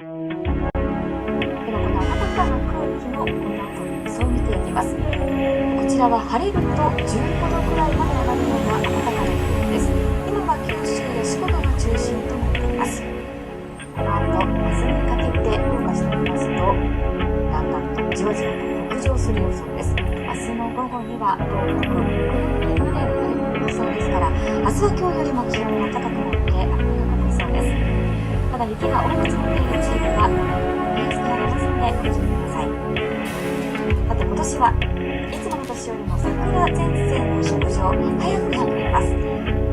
ではこの暖かな空気のこの後の予想を見ていきます。こちらは晴れると15度くらいまで上がるような暖かな空気です。今は九州や四国が中心となっています。この後、明日にかけて動かしてみますと、だんだんとじわじわと北上する予想です。明日の午後には東北、北陸で雨が降る予想ですから、明日は今日よりも気温が高くなって雨が降りそうです。ただ雪が多く積もっている地域はニュースがありますのでご注意ください。さて今年はいつもの年よりも桜前線の北上早くなっています。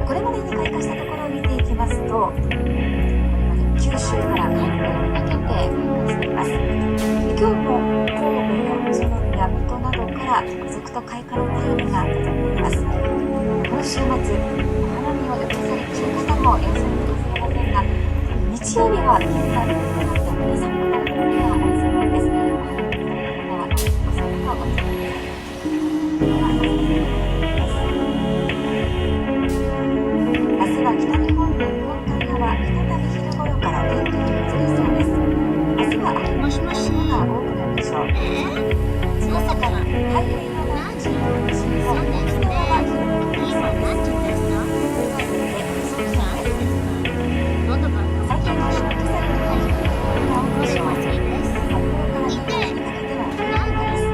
これまでに開花したところを見ていきますと、これまで九州から関東にかけてしています。今日も神戸や宇都宮、水戸などから続々と開花の便りが出ています。この週末、お花見を予定されている方もいらっしゃるかもしれませんが、日曜日は現在のとなって寒くなるところがありそうです。お花はお散歩をお願いします。明日は北日本の日本海側、再び昼頃から天気が崩れそうです。明日は雨の雲が多くなるでしょう。朝から太平洋側中心の西日本、沖縄は広く雨そうです。最近の日の今朝に入り、雲が多くでしょう。札幌から新潟にかけては晴れです。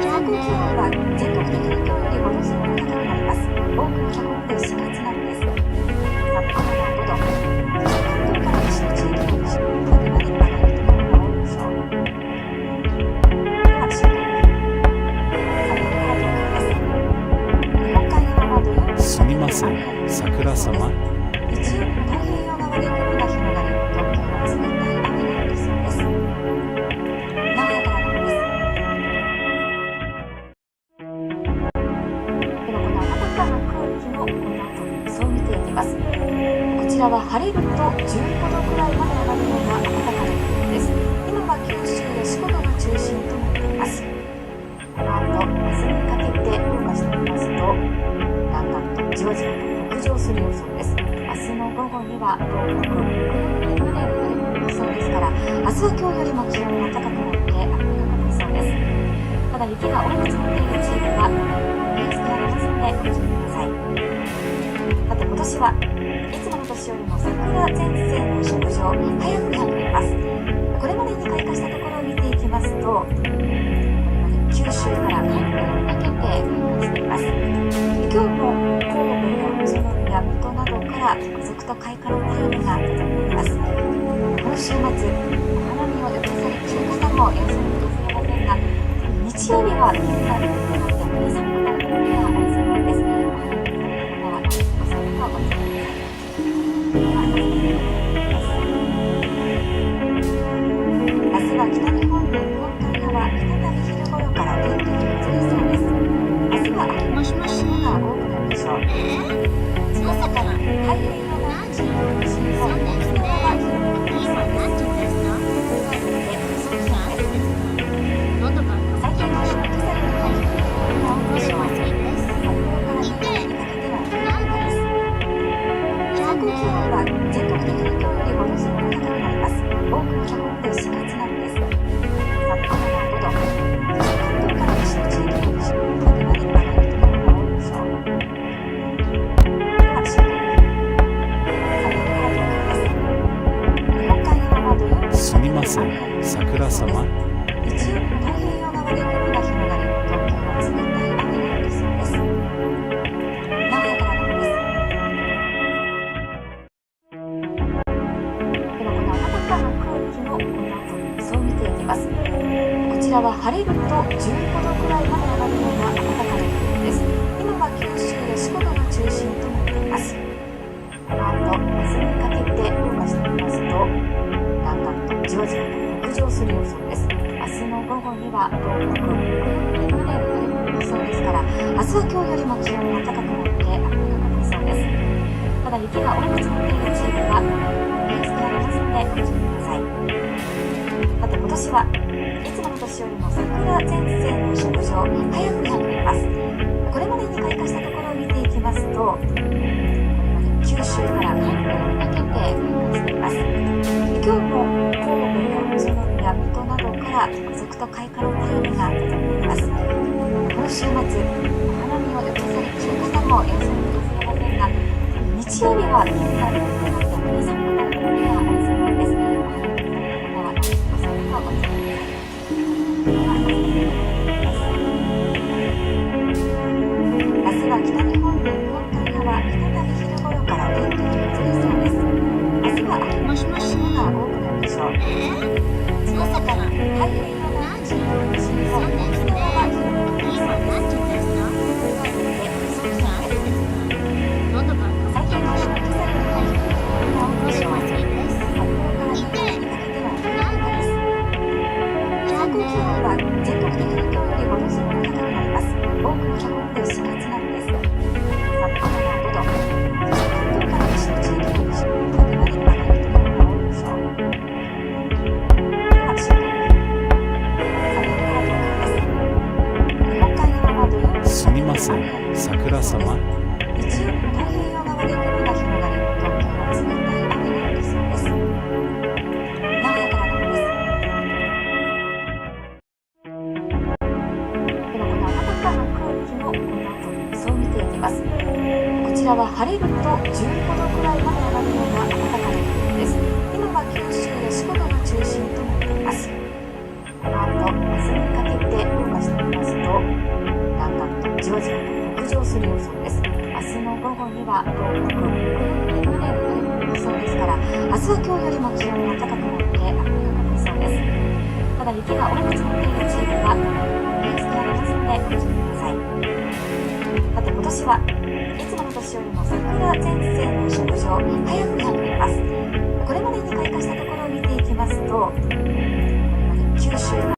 最高気温は全国的に今日より5度前後高くなります。多くのところで4月並みです。札幌は5度、そして関東から西の地域は20度まで上がるところが多いでしょう。では週間予報。札幌から東京です。日本海側は土曜日にすみません、桜様。日曜日の太平洋側で雲が広がり、東京は冷たい雨が降りそうです。名古屋からのです。ではこの暖かな空気のこの後の予想を見ていきます。こちらは晴れると15度くらいまで上がるような暖かな空気です。今は九州や四国が中心となっています。この後、明日にかけて動かしてみますと、だんだんとじわじわと北上する予想です。明日の午後には東北、北陸で雨が降る予想ですから、明日は今日よりも気温が高くなって雨が降りそうです。ただ雪が多く積もっている地域はニュースがありますのでご注意ください。さて今年はいつもの年よりも桜前線の北上早くなっています。これまでに開花したところを見ていきますと、これまで九州から関東にかけてしています。今日も神戸や宇都宮、水戸などから続々と開花の便りが出ています。この週末、お花見を予定されている方もいらっしゃるかもしれませんが、日曜日は現在のとなって寒くなるところがありそうです。お花はお散歩をお願いします。明日は北日本の日本海側、再び昼頃から天気が崩れそうです。明日は雨の雲が多くなるでしょう。朝から太平洋側中心の西日本、沖縄は広く雨そうです。最近の日の今朝に入り、雲が多くでしょう。札幌から新潟にかけては晴れです。最高気温は全国的に今日より5度前後高くなります。多くのところで4月並みです。札幌は5度、そして関東から西の地域は20度まで上がるところが多いでしょう。では週間予報。札幌から東京です。日本海側は土曜日にすみません、桜様。日曜日の太平洋側で雲が広がり、東京は冷たい雨が降りそうです。名古屋からのです。ではこの暖かな空気のこの後の予想を見ていきます。こちらは晴れると15度くらいまで上がるような暖かな空気です。今は九州や四国が中心となっています。この後、明日にかけて動かしてみますと、だんだんとじわじわと北上する予想です。明日の午後には東北、北陸で雨が降る予想ですから、明日は今日よりも気温が高くなって雨が降りそうです。ただ雪が多く積もっている地域はニュースがありますのでご注意ください。さて今年はいつもの年よりも桜前線の北上早くなっています。これまでに開花したところを見ていきますと、これまで九州から関東にかけてしています。今日もと開花の便りが出ています。この週末、お花見を予定されている方もいらっしゃるかもしれませんが、日曜日は気温が低くなってより寒くなるところがありそうです。お花見に行かれる方は、お散歩をお伝えください。では、明日は北日本の日本海側、再び昼頃からお天気が崩れそうです。明日は秋の雲が多くなるでしょう。その他、太平洋側を中心に西日本、沖縄は広く雨が降りそうです。というわけで、予想気温です。最低気温は今朝よりも低いところが多いでしょう。札幌から新潟にかけては冬日です。最高気温は全国的に今日より5度前後高くなります。多くのところで4月並みです。札幌は5度、関東から西の地域は20度まで上がるところが多いでしょう。では、週間予報。札幌から東京です。日本海側は土曜日にすみません、桜様。日曜日も太平洋側で雲が広がり、東京は冷たい雨が降りそうです。名古屋からのです。では、この暖かな空気のこの後の予想を見ていきます。こちらは晴れると15度くらいまで上がるような暖かな空気です。今は九州や四国が中心となっています。この後、明日にかけて動かしてみますと、だんだんとじわじわと北上する予想です。明日の午後には東北、北陸まで流れ込む予想ですから、明日は今日よりも気温が高くなって雨が降りそうです。ただ雪が多く積もっている地域はニュースがありますのでご注意ください。さて、今年はいつもの年よりも桜前線の北上、早くなっています。これまでに開花したところを見ていきますと、これまで九州が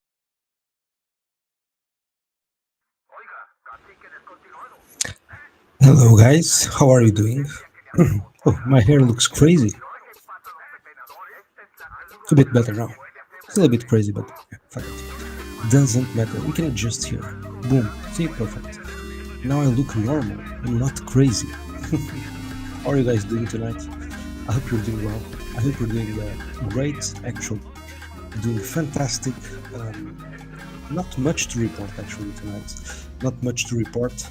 Hello guys, how are you doing? Oh, my hair looks crazy. It's a bit better now. Still a bit crazy, but yeah, fuck it. Doesn't matter, we can adjust here. Boom, see, perfect. Now I look normal, I'm not crazy. How are you guys doing tonight? I hope you're doing well. I hope you're doing great, actually. Doing fantastic. Not much to report actually tonight. Not much to report.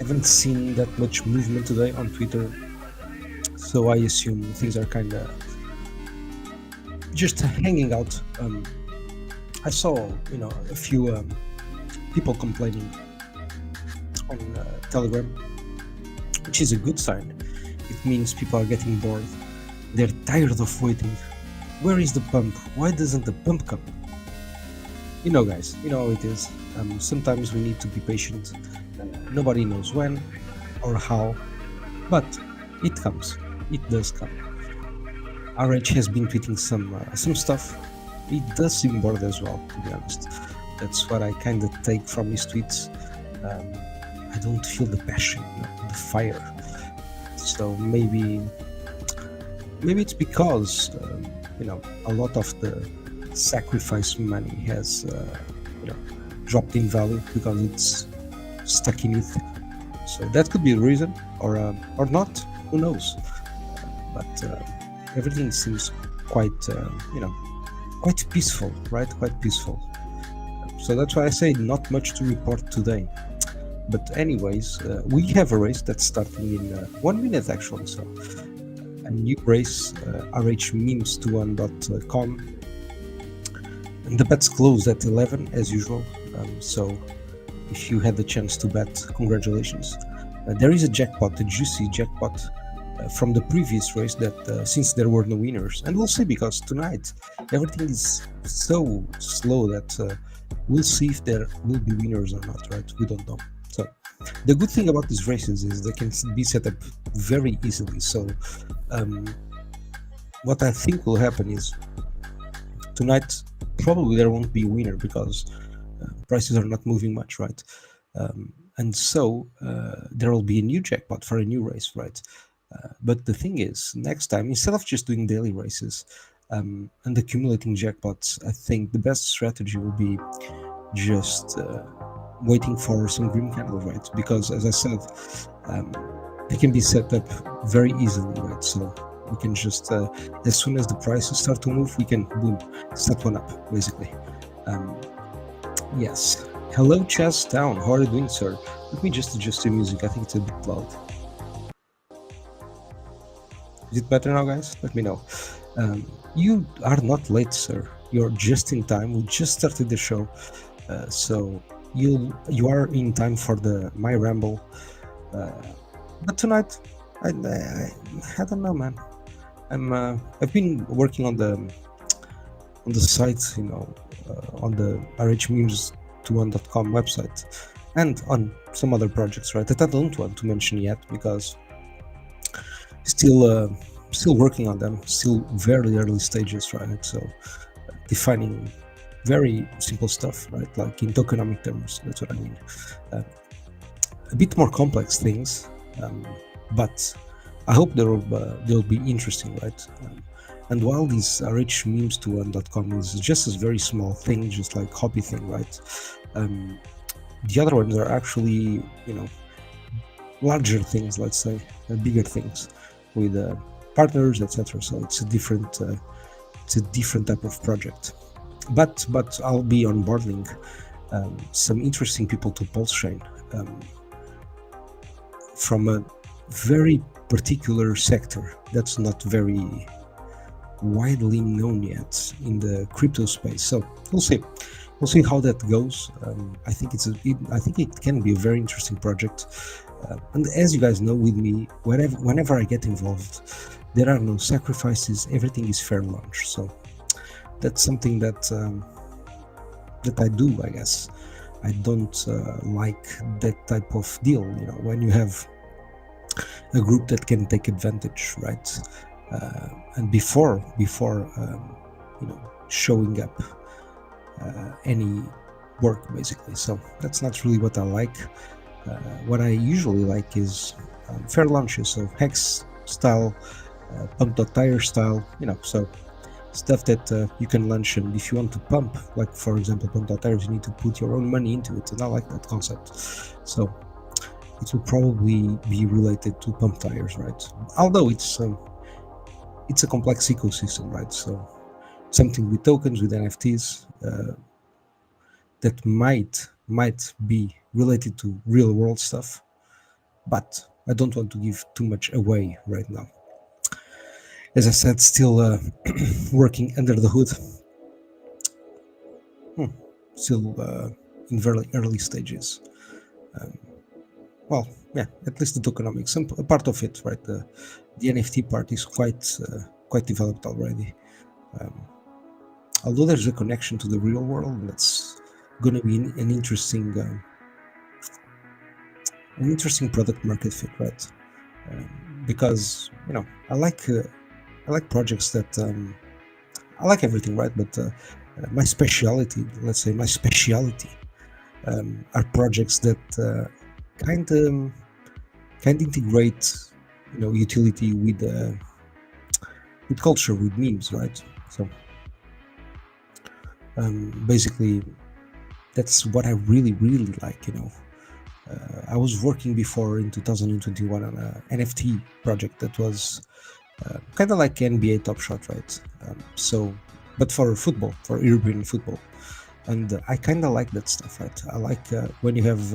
Haven't seen that much movement today on Twitter, so I assume things are kind of just hanging out. I saw, a few people complaining on Telegram, which is a good sign. It means people are getting bored. They're tired of waiting. Where is the pump? Why doesn't the pump come? Guys, you know how it is. Sometimes we need to be patient. Nobody knows when or how, but it comes. It does come. RH has been tweeting some stuff. It does seem bored as well, to be honest. That's what I kind of take from his tweets. I don't feel the passion, the fire. So maybe it's because a lot of the sacrifice money has dropped in value because it's stuck in it. So that could be the reason, or not. Who knows? But everything seems quite peaceful, right? Quite peaceful. So that's why I say not much to report today. But anyways, we have a race that's starting in 1 minute actually. So a new race, rhmemes21.com. And the bets closed at 11 as usual. So if you had the chance to bet, congratulations. There is a jackpot, a juicy jackpot from the previous race that since there were no winners. And we'll see, because tonight everything is so slow that we'll see if there will be winners or not, right? We don't know. So the good thing about these races is they can be set up very easily. So what I think will happen is tonight probably there won't be a winner because prices are not moving much, right? And so there will be a new jackpot for a new race, right? But the thing is, next time, instead of just doing daily races and accumulating jackpots, I think the best strategy will be just waiting for some green candles, right? Because as I said, they can be set up very easily, right? So we can just, as soon as the prices start to move, we can, boom, set one up, basically. Yes. Hello, Chess Town. How are you doing, sir? Let me just adjust the music. I think it's a bit loud. Is it better now, guys? Let me know. You are not late, sir. You're just in time. We just started the show, so you are in time for my ramble. But tonight, I don't know, man. I've been working on the site, on the rhmemes21.com website, and on some other projects, right? That I don't want to mention yet because still working on them, still very early stages, right? So defining very simple stuff, right? Like in tokenomic terms, that's what I mean. A bit more complex things, but I hope they'll be interesting, right? And while this rhmemes21.com is just a very small thing, just like hobby thing, right? The other ones are actually, larger things, let's say, bigger things with partners, etc. So it's a different type of project. But I'll be onboarding some interesting people to PulseChain from a very particular sector that's not very widely known yet in the crypto space. So we'll see how that goes. I think it can be a very interesting project. And as you guys know, with me, whenever I get involved, there are no sacrifices. Everything is fair lunch. So that's something that I do, I guess. I don't like that type of deal. When you have a group that can take advantage, right? And before showing up any work, basically. So that's not really what I like. What I usually like is fair launches, so hex style, pump.tire style, so stuff that you can launch, and if you want to pump, like for example pump.tires, you need to put your own money into it, and I like that concept. So it will probably be related to pump tires, right? Although it's a complex ecosystem, right? So something with tokens, with NFTs, that might be related to real world stuff, but I don't want to give too much away right now. As I said, still working under the hood, still in very early stages. Well, yeah, at least the tokenomics, a part of it, right? The NFT part is quite developed already. Although there's a connection to the real world, that's going to be an interesting product market fit, right? Because I like projects that I like everything, right? But my specialty are projects that kind of integrate utility with culture, with memes, right? So basically that's what I really like. I was working before in 2021 on a NFT project that was kind of like NBA Top Shot, right? But for football, for European football, and I kind of like that stuff, right? I like when you have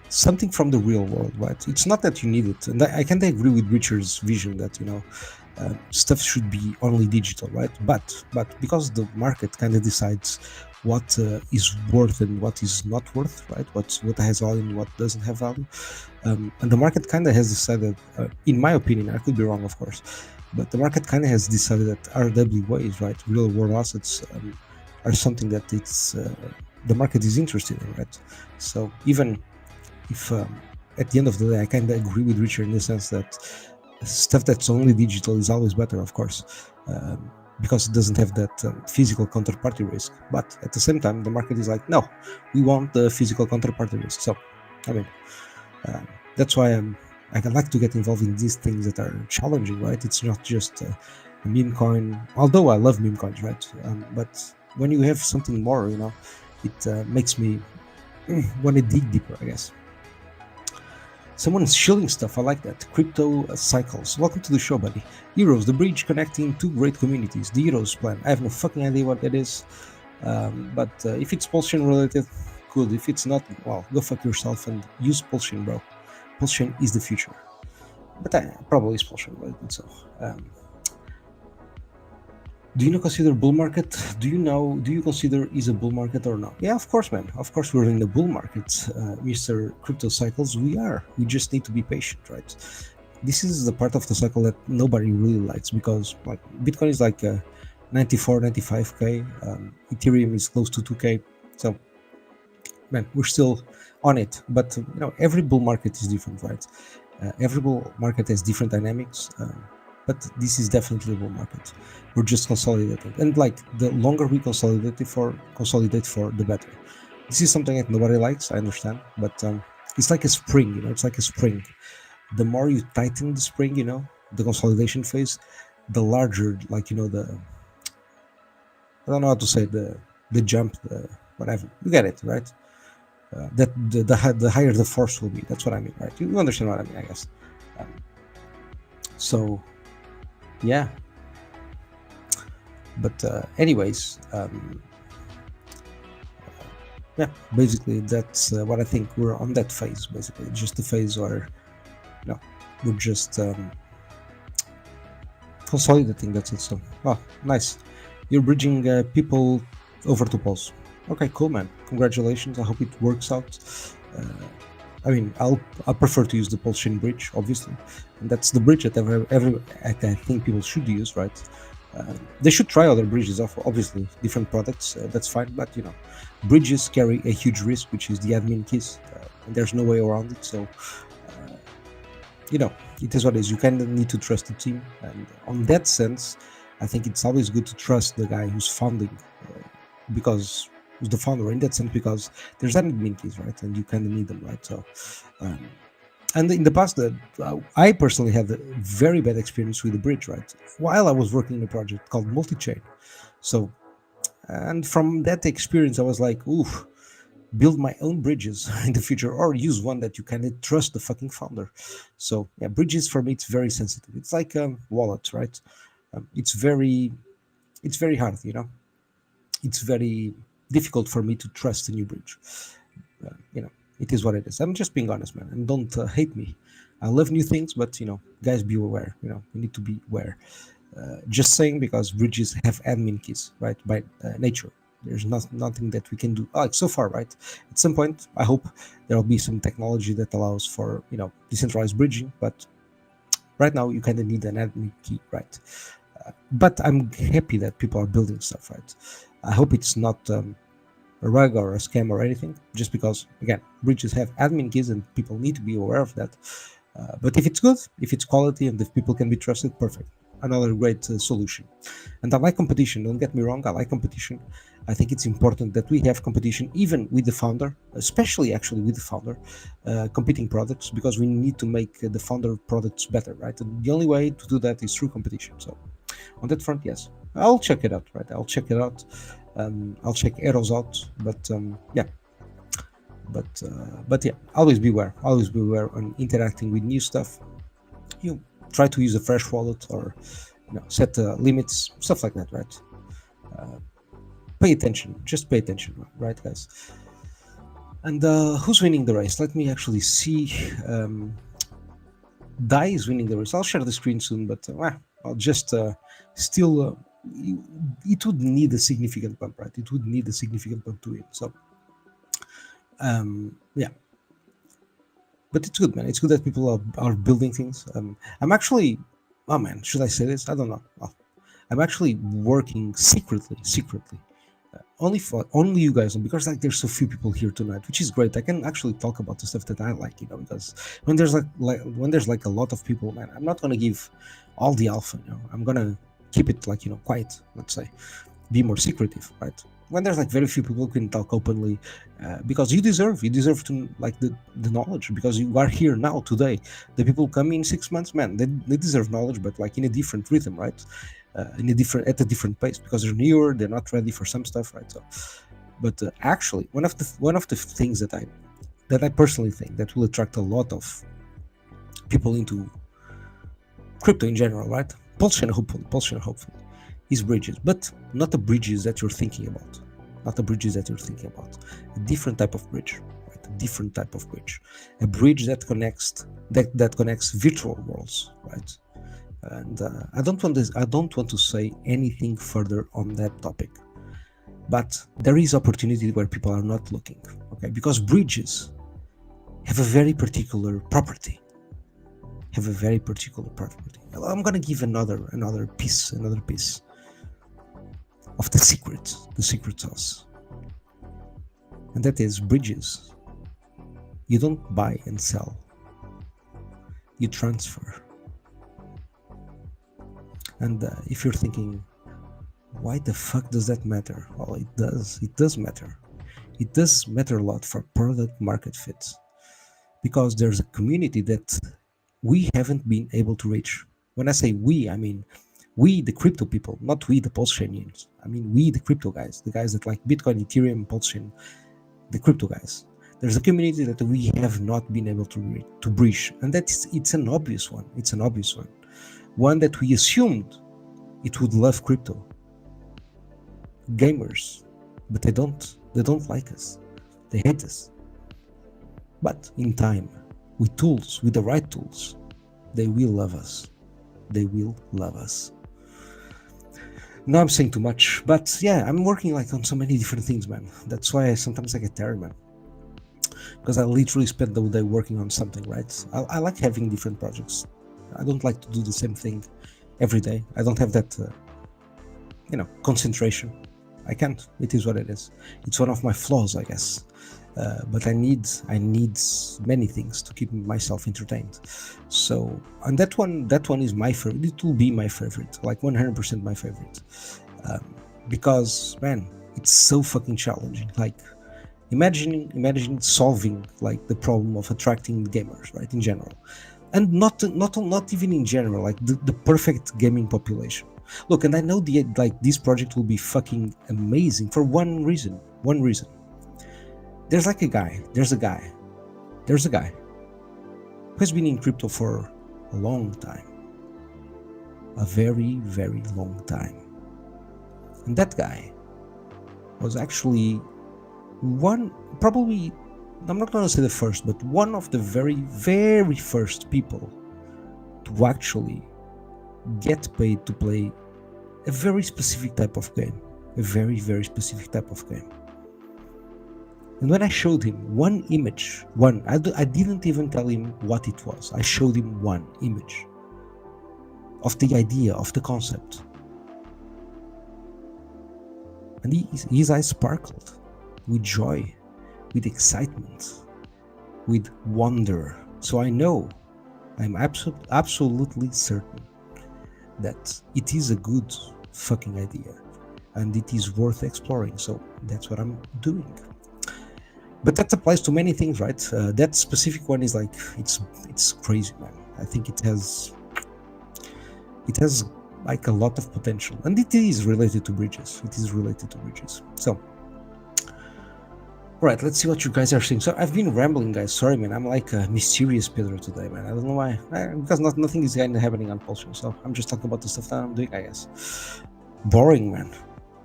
something from the real world, right? It's not that you need it, and I kind of agree with Richard's vision that stuff should be only digital, right? But because the market kind of decides what is worth and what is not worth, right? What has value and what doesn't have value, and the market kind of has decided, in my opinion, I could be wrong, of course, but the market kind of has decided that RWAs, right, real world assets, are something that the market is interested in, right? So even if at the end of the day I kind of agree with Richard in the sense that stuff that's only digital is always better, of course, because it doesn't have that physical counterparty risk. But at the same time, the market is like, no, we want the physical counterparty risk. So, I mean, that's why I like to get involved in these things that are challenging, right? It's not just a meme coin, although I love meme coins, right? But when you have something more, it makes me want to dig deeper, I guess. Someone's shilling stuff, I like that. Crypto Cycles. Welcome to the show, buddy. Heroes, the bridge connecting two great communities. The Heroes plan. I have no fucking idea what that is. But if it's PulseChain related, good. If it's not, well, go fuck yourself and use PulseChain, bro. PulseChain is the future. But probably is PulseChain related. So, do you consider bull market? Do you consider is a bull market or not? Yeah, of course, man. Of course, we're in the bull market, Mr. Crypto Cycles. We are. We just need to be patient, right? This is the part of the cycle that nobody really likes because, like, Bitcoin is like 94, 95k. Ethereum is close to 2k. So, man, we're still on it. But every bull market is different, right? Every bull market has different dynamics. But this is definitely a bull market. We're just consolidating, and like the longer we consolidate for, the better. This is something that nobody likes, I understand, but it's like a spring, it's like a spring. The more you tighten the spring, the consolidation phase, the larger, like the I don't know how to say the jump, whatever. You get it, right? That the higher the force will be. That's what I mean, right? You understand what I mean, I guess. So. Yeah, but anyways, yeah, basically that's what I think. We're on that phase, basically, just the phase where we're just consolidating. That's it. So, oh, nice. You're bridging people over to Pulse. Okay, cool, man. Congratulations. I hope it works out. I mean, I'll prefer to use the PulseChain bridge, obviously, and that's the bridge that I think people should use, right? They should try other bridges, obviously, different products. That's fine, but bridges carry a huge risk, which is the admin keys, and there's no way around it. So, it is what it is. You kind of need to trust the team, and on that sense, I think it's always good to trust the guy who's founding, because who's the founder in that sense, because there's admin keys, right? And you kind of need them, right? So, and in the past, I personally had a very bad experience with the bridge, right? While I was working in a project called PulseChain. So, and from that experience, I was like, oof, build my own bridges in the future, or use one that you kind of trust the fucking founder. So, yeah, bridges for me, it's very sensitive. It's like wallets, right? It's very hard, It's very difficult for me to trust a new bridge. It is what it is. I'm just being honest, man, and don't hate me. I love new things, but guys, be aware. You need to be aware. Just saying, because bridges have admin keys, right? By nature, there's nothing that we can do. Like so far, right? At some point, I hope there will be some technology that allows for decentralized bridging, but right now you kind of need an admin key, right? But I'm happy that people are building stuff, right? I hope it's not a rug or a scam or anything, just because, again, bridges have admin keys and people need to be aware of that. But if it's good, if it's quality, and if people can be trusted, perfect. Another great solution. And I like competition, don't get me wrong, I like competition. I think it's important that we have competition, even with the founder, especially actually with the founder, competing products, because we need to make the founder products better, right? And the only way to do that is through competition. So on that front, yes, I'll check it out, right? I'll check it out. I'll check Eros out, but yeah. But yeah, always beware on interacting with new stuff. You try to use a fresh wallet, or set limits, stuff like that, right? Pay attention, just pay attention, right, guys? And who's winning the race? Let me actually see. DAI is winning the race. I'll share the screen soon, but I'll just still. It would need a significant bump, right? It would need a significant bump to win. So, yeah. But it's good, man. It's good that people are building things. I'm actually, oh man, should I say this? I don't know. I'm actually working secretly, only you guys, because like there's so few people here tonight, which is great. I can actually talk about the stuff that I like, because when there's like a lot of people, man, I'm not gonna give all the alpha. I'm gonna keep it like quiet. Let's say, be more secretive, right? When there's like very few people who can talk openly, because you deserve to like the knowledge, because you are here now today. The people come in 6 months, man, they deserve knowledge, but like in a different rhythm, right? At a different pace, because they're newer, they're not ready for some stuff, right? So, but actually, one of the things that I personally think that will attract a lot of people into crypto in general, right? PulseChain hopefully, is bridges, but not the bridges that you're thinking about. not the bridges that you're thinking about. A different type of bridge, right? A different type of bridge. A bridge that connects virtual worlds, right? And I don't want to say anything further on that topic, but there is opportunity where people are not looking, okay? Because bridges have a very particular property. I'm gonna give another piece of the secret sauce, and that is bridges. You don't buy and sell, you transfer. And if you're thinking, why the fuck does that matter? Well, it does matter. It does matter a lot for product market fit, because there's a community that we haven't been able to reach. When I say we, I mean we, the crypto people, not we, the PulseChainians. I mean we, the crypto guys, the guys that like Bitcoin, Ethereum, PulseChain, the crypto guys. There's a community that we have not been able to breach, and it's an obvious one. One that we assumed it would love crypto. Gamers, but they don't like us. They hate us. But in time, with the right tools, they will love us. Now I'm saying too much, but yeah, I'm working like on so many different things, man. That's why sometimes I get tired, man. Because I literally spend the day working on something, right? I like having different projects. I don't like to do the same thing every day. I don't have that, concentration. I can't. It is what it is. It's one of my flaws, I guess. But I need many things to keep myself entertained. So, and that one is my favorite. It will be my favorite, like 100% my favorite, because man, it's so fucking challenging. Like, imagine solving like the problem of attracting gamers, right? In general, and not even in general, like the perfect gaming population. Look, and I know this project will be fucking amazing for one reason. There's a guy who has been in crypto for a long time, a very, very long time. And that guy was actually probably, I'm not going to say the first, but one of the very, very first people to actually get paid to play a very specific type of game. And when I showed him one image, I didn't even tell him what it was. I showed him one image of the idea, of the concept. And his eyes sparkled with joy, with excitement, with wonder. So I'm absolutely certain that it is a good fucking idea and it is worth exploring. So that's what I'm doing. But that applies to many things, right? That specific one is like, it's crazy, man. I think it has like a lot of potential, and it is related to bridges. So, all right, let's see what you guys are saying. So I've been rambling, guys. Sorry, man. I'm like a mysterious Pedro today, man. I don't know why. Because nothing is kind of happening on PulseChain, so I'm just talking about the stuff that I'm doing, I guess. Boring, man.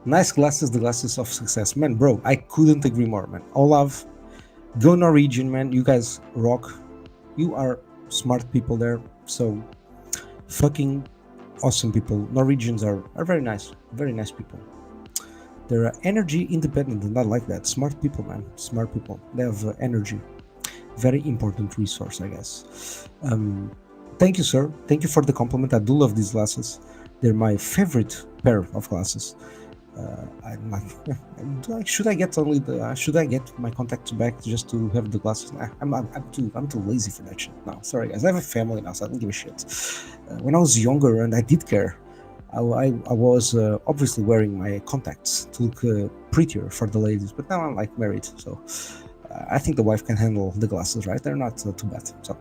Nice glasses, the glasses of success, man. Bro, I couldn't agree more, man. Olav, go Norwegian, man. You guys rock. You are smart people there. So fucking awesome people. Norwegians are very nice people. They're energy independent, and I like that. Smart people, man. Smart people. They have energy. Very important resource, I guess. Thank you, sir. Thank you for the compliment. I do love these glasses. They're my favorite pair of glasses. I'm like, should I get my contacts back just to have the glasses? I'm too lazy for that shit. No, sorry guys. I have a family now, so I don't give a shit. When I was younger and I did care, I was obviously wearing my contacts to look prettier for the ladies. But now I'm like married, so I think the wife can handle the glasses, right? They're not too bad. So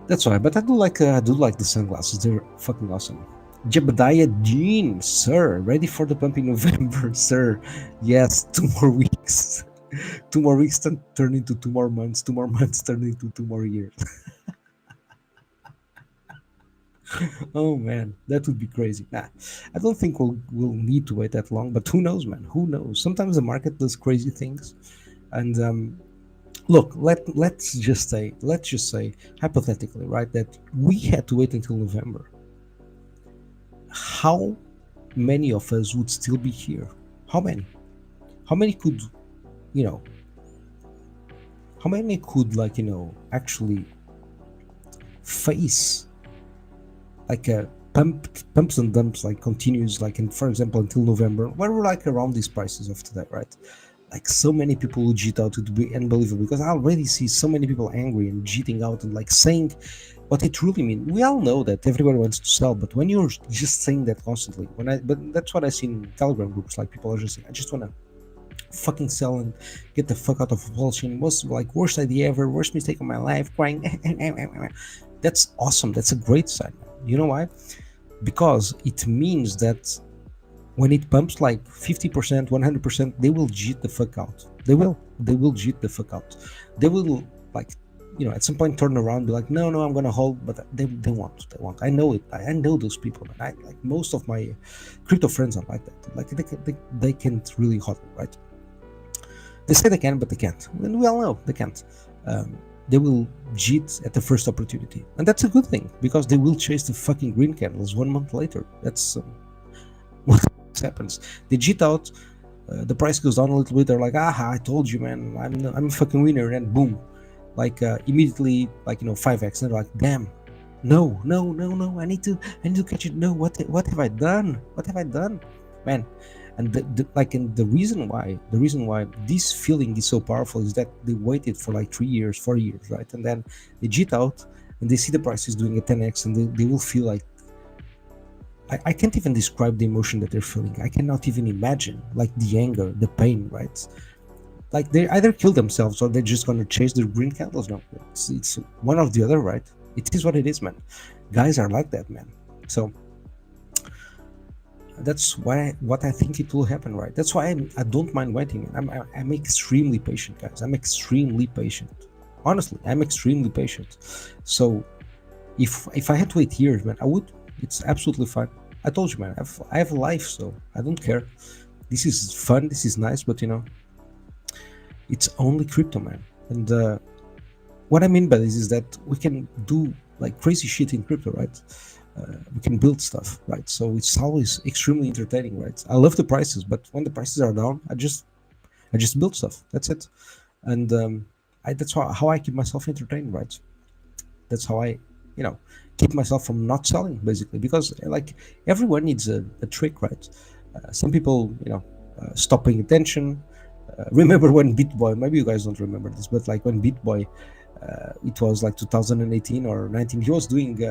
that's why. But I do like the sunglasses. They're fucking awesome. Jebediah Jean, sir, ready for the pump in November, sir. Yes, 2 more weeks. 2 more weeks turn into 2 more months. 2 more months turn into 2 more years. Oh man, that would be crazy. Nah, I don't think we'll need to wait that long. But who knows, man? Who knows? Sometimes the market does crazy things, and look, let's just say hypothetically, right, that we had to wait until November. How many of us would still be here? How many? How many could, you know? How many could actually face like a pumps and dumps like continues like in, for example, until November, where we're like around these prices of today, right? Like so many people who cheat out, it would be unbelievable, because I already see so many people angry and cheating out and like saying what it really means. We all know that everybody wants to sell, but when you're just saying that constantly, but that's what I see in Telegram groups, like people are just saying, I just want to fucking sell and get the fuck out of PulseChain. Was like worst idea ever, worst mistake of my life, crying. That's awesome. That's a great sign. You know why? Because it means that when it pumps like 50%, 100%, they will jit the fuck out. They will jit the fuck out. They will like, at some point turn around and be like, no, I'm gonna hold, but they won't. I know it. I know those people, man. I like most of my crypto friends are like that. Like they can't really hold, right? They say they can, but they can't. And we all know they can't. They will cheat at the first opportunity. And that's a good thing, because they will chase the fucking green candles 1 month later. That's what happens. They cheat out, the price goes down a little bit. They're like, aha, I told you, man, I'm a fucking winner. And boom, like immediately, 5x. And they're like, damn, no, I need to catch it. No, what have I done? Man? And the reason why this feeling is so powerful is that they waited for like 3 years, 4 years, right? And then they cheat out and they see the prices doing a 10x, and they will feel like, I can't even describe the emotion that they're feeling. I cannot even imagine like the anger, the pain, right? Like they either kill themselves or they're just gonna chase the green candles. No, it's one or the other, right? It is what it is, man. Guys are like that, man. So that's what I think it will happen, right? That's why I don't mind waiting. I'm extremely patient, guys. I'm extremely patient. Honestly, I'm extremely patient. So if I had to wait years, man, I would. It's absolutely fine. I told you, man, I have a life, so I don't care. This is fun. This is nice, but it's only crypto, man. And what I mean by this is that we can do like crazy shit in crypto, right? We can build stuff, right? So it's always extremely entertaining, right? I love the prices, but when the prices are down, I just build stuff. That's it. And that's how I keep myself entertained, right? That's how I keep myself from not selling, basically, because like everyone needs a trick, right? Some people stop paying attention. Remember when BitBoy, maybe you guys don't remember this, but like when BitBoy, it was like 2018 or 19, he was doing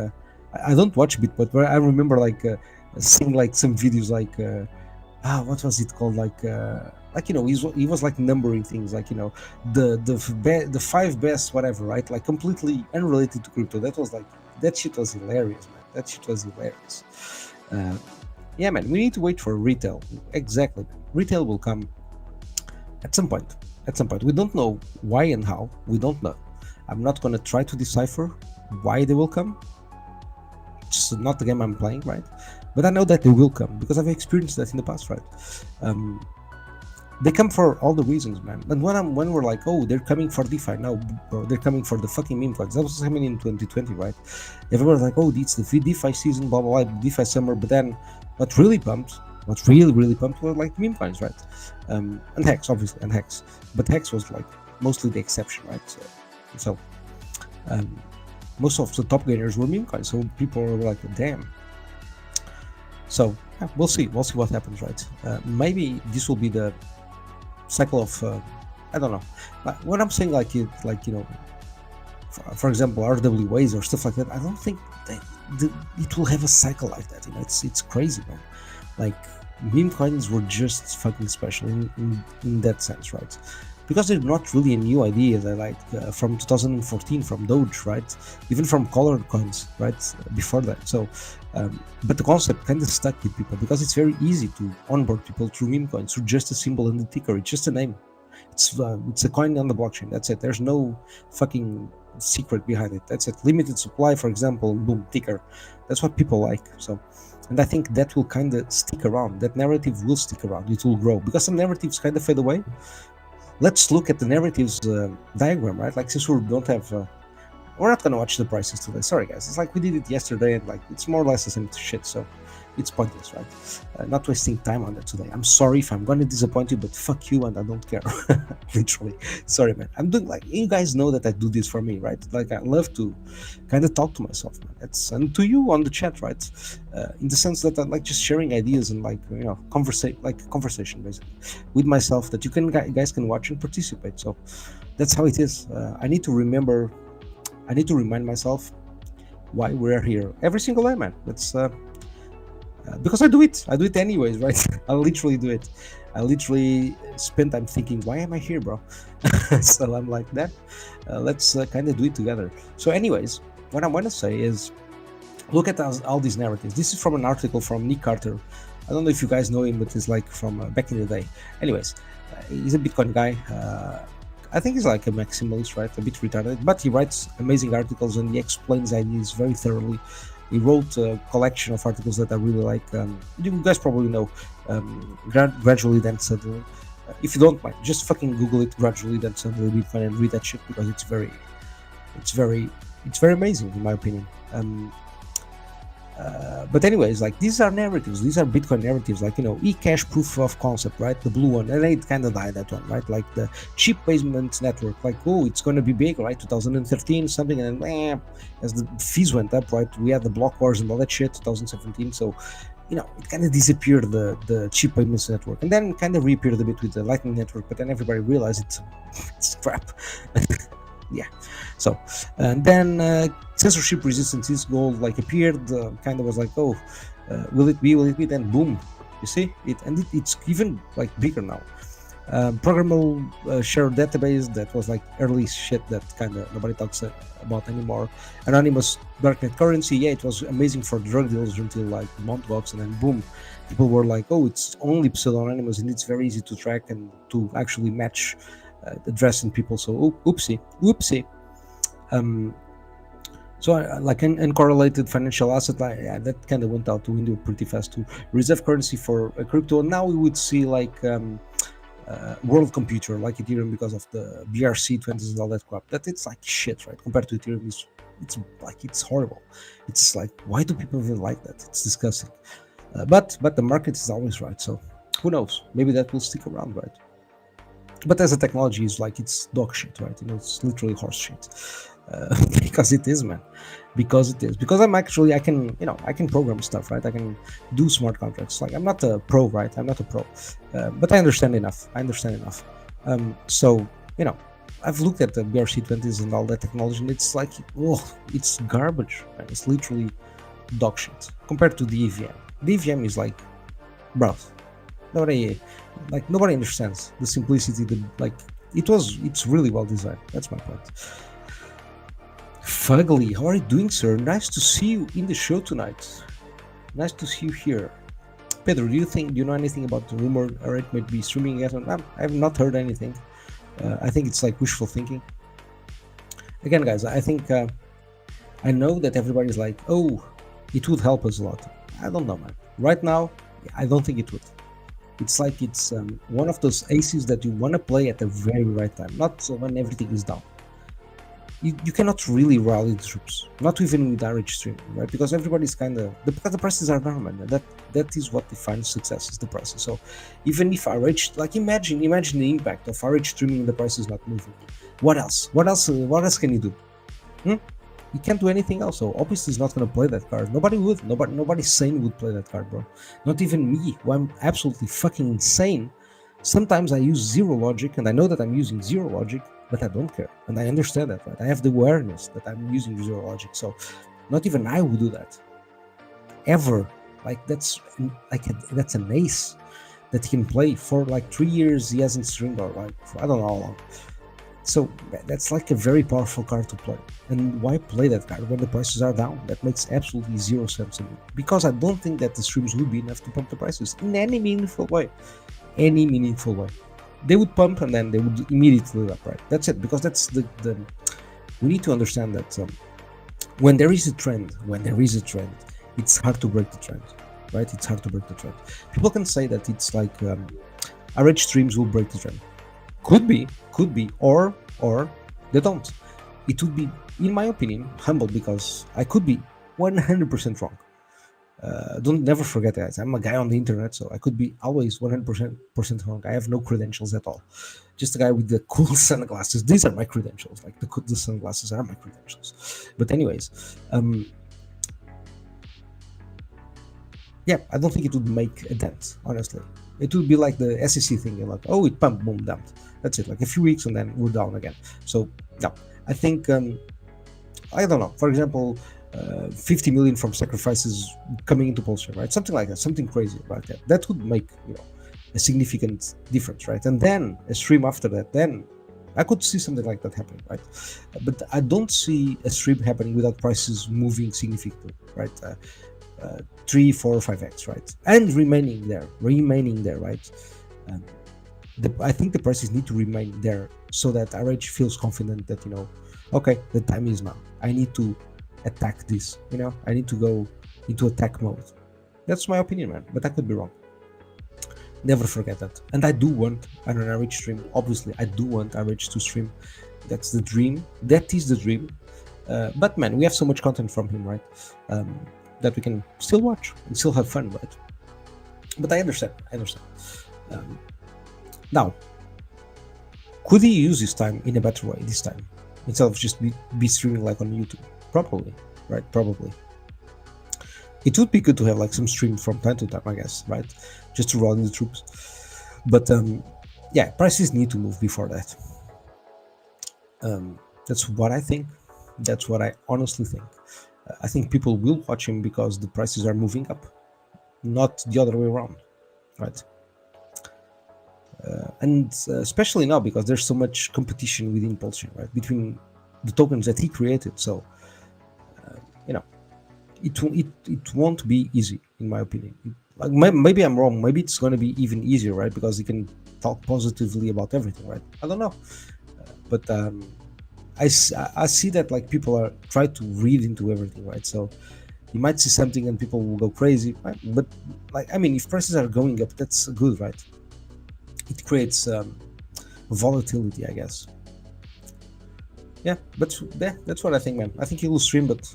I don't watch BitBoy, but I remember like seeing like some videos like what was it called, he was like numbering things, like the 5 best whatever, right? Like completely unrelated to crypto. That shit was hilarious, man. That shit was hilarious. Yeah, man, we need to wait for retail. Exactly. Retail will come at some point. We don't know why and how. We don't know. I'm not gonna try to decipher why they will come. It's not the game I'm playing, right? But I know that they will come because I've experienced that in the past, right? They come for all the reasons, man. And when we're like, oh, they're coming for DeFi now, bro, they're coming for the fucking meme coins. That was happening in 2020, right? Everyone's like, oh, it's the DeFi season, blah blah blah, DeFi summer. But then, what really pumped were like meme coins, right? And HEX, obviously, and HEX. But HEX was like mostly the exception, right? So most of the top gainers were meme coins, so people were like, damn. So yeah, we'll see what happens, right? Maybe this will be the cycle of I don't know. But when I'm saying for example, RWAs or stuff like that, I don't think that it will have a cycle like that. It's crazy, man. Like meme coins were just fucking special in that sense, right? Because they're not really a new idea. They're from 2014, from Doge, right? Even from colored coins, right? Before that. So, but the concept kind of stuck with people because it's very easy to onboard people through meme coins, through just a symbol and the ticker. It's just a name. It's a coin on the blockchain. That's it. There's no fucking secret behind it. That's it. Limited supply, for example, boom, ticker. That's what people like. So, and I think that will kind of stick around. That narrative will stick around. It will grow because some narratives kind of fade away. Let's look at the narratives diagram, right? Like, since we don't have, we're not gonna watch the prices today. Sorry, guys. It's like we did it yesterday, and like it's more or less the same shit. So it's pointless, right? Not wasting time on that today. I'm sorry if I'm gonna disappoint you, but fuck you, and I don't care. Literally, sorry, man. I'm doing, like, you guys know that I do this for me, right? Like, I love to kind of talk to myself, man. And to you on the chat, right? In the sense that I like just sharing ideas and, like, you know, conversation basically with myself that you guys can watch and participate. So that's how it is. I need to remind myself why we're here every single day, man. That's because I do it anyways, right? I literally do it. I literally spend time thinking, why am I here, bro? So I'm like, that let's kind of do it together. So anyways, what I want to say is, look at all these narratives. This is from an article from Nick Carter. I don't know if you guys know him, but he's like from back in the day. Anyways, he's a Bitcoin guy. I think he's like a maximalist, right? A bit retarded, but he writes amazing articles and he explains ideas very thoroughly. He wrote a collection of articles that I really like. You guys probably know Gradually Then Suddenly. If you don't mind, just fucking Google it, Gradually Then Suddenly Bitcoin, and read that shit because it's very amazing in my opinion. But anyways, like, these are narratives, these are Bitcoin narratives, like, you know, eCash proof of concept, right? The blue one, and it kind of died, that one, right? Like the chip payment network, like, oh, it's going to be big, right? 2013 something, and then as the fees went up, right, we had the block wars and all that shit, 2017. So, you know, it kind of disappeared, the chip payments network, and then kind of reappeared a bit with the Lightning network, but then everybody realized it's crap. Yeah. So, and then censorship resistance is gold, like, appeared, kind of was like, oh, will it be, then boom, you see it, and it's even like bigger now. Programmable shared database, that was like early shit that kind of nobody talks about anymore. Anonymous darknet currency, yeah, it was amazing for drug dealers until like Mt. Gox, and then boom, people were like, oh, it's only pseudo-anonymous and it's very easy to track and to actually match addressing people. So oopsie. So like an uncorrelated financial asset, that kind of went out the window pretty fast too. Reserve currency for a crypto, and now we would see like world computer like Ethereum, because of the BRC20s and all that crap. That it's like shit, right? Compared to Ethereum, it's horrible. It's like, why do people even like that? It's disgusting. But the market is always right. So who knows? Maybe that will stick around, right? But as a technology, is like, it's dog shit, right? You know, it's literally horse shit. Because it is, man. Because I can program stuff, right? I can do smart contracts. Like, I'm not a pro, right? I'm not a pro, but I understand enough. So, you know, I've looked at the BRC20s and all that technology, and it's like, oh, it's garbage, man. It's literally dog shit compared to the EVM. The EVM is like, bro, nobody understands the simplicity. It's really well designed. That's my point. Fugly, how are you doing, sir? Nice to see you in the show tonight. Nice to see you here. Pedro, do you know anything about the rumor it might be streaming yet? I have not heard anything. I think it's like wishful thinking. Again, guys, I think I know that everybody's like, oh, it would help us a lot. I don't know, man. Right now, I don't think it would. It's like it's one of those aces that you want to play at the very right time, not when everything is down. You cannot really rally the troops, not even with RH streaming, right? Because everybody's because the prices are down, man. That is what defines success, is the prices. So even if RH, like, imagine the impact of RH streaming, the price is not moving. What else can you do? You can't do anything else. So obviously he's not going to play that card. Nobody would. Nobody sane would play that card, bro. Not even me, who I'm absolutely fucking insane. Sometimes I use zero logic, and I know that I'm using zero logic, but I don't care, and I understand that, right? I have the awareness that I'm using zero logic, so not even I would do that ever. Like, that's an ace that he can play for like 3 years. He hasn't streamed, or like, for I don't know how long. So that's like a very powerful card to play. And why play that card when the prices are down? That makes absolutely zero sense to me, because I don't think that the streams would be enough to pump the prices in any meaningful way. They would pump and then they would immediately up, right? That's it, because that's the we need to understand that when there is a trend, it's hard to break the trend, right? It's hard to break the trend. People can say that it's like RH streams will break the trend. Could be, or they don't. It would be, in my opinion, humble, because I could be 100% wrong. Don't never forget, guys, I'm a guy on the internet, so I could be always 100% wrong. I have no credentials at all. Just a guy with the cool sunglasses. These are my credentials. Like the sunglasses are my credentials. But anyways, yeah, I don't think it would make a dent, honestly. It would be like the SEC thing, like, oh, it pumped, boom, dumped. That's it, like a few weeks and then we're down again. So, yeah, I think, I don't know, for example, 50 million from sacrifices coming into PulseChain, right? Something like that, something crazy like that. That would make, a significant difference, right? And then a stream after that, then I could see something like that happening, right? But I don't see a stream happening without prices moving significantly, right? 3, 4, or 5x, right? And remaining there, right? I think the prices need to remain there so that RH feels confident that, okay, the time is now. I need to attack this, I need to go into attack mode. That's my opinion, man, but I could be wrong. Never forget that. And I do want an RH stream. Obviously, I do want RH to stream. That's the dream. That is the dream. But man, we have so much content from him, right? That we can still watch and still have fun, right? But I understand. Now, could he use his time in a better way this time, instead of just be streaming like on YouTube? Probably, right? Probably. It would be good to have like some stream from time to time, I guess, right? Just to roll in the troops. But yeah, prices need to move before that. That's what I think. That's what I honestly think. I think people will watch him because the prices are moving up, not the other way around, right? And especially now because there's so much competition within PulseChain, right? Between the tokens that he created. So, it won't be easy, in my opinion. Like maybe I'm wrong. Maybe it's going to be even easier, right? Because he can talk positively about everything, right? I don't know. But I see that like people are trying to read into everything, right? So you might see something and people will go crazy, right? But like, I mean, if prices are going up, that's good, right? It creates volatility, I guess. Yeah, but that's what I think, man. I think he will stream, but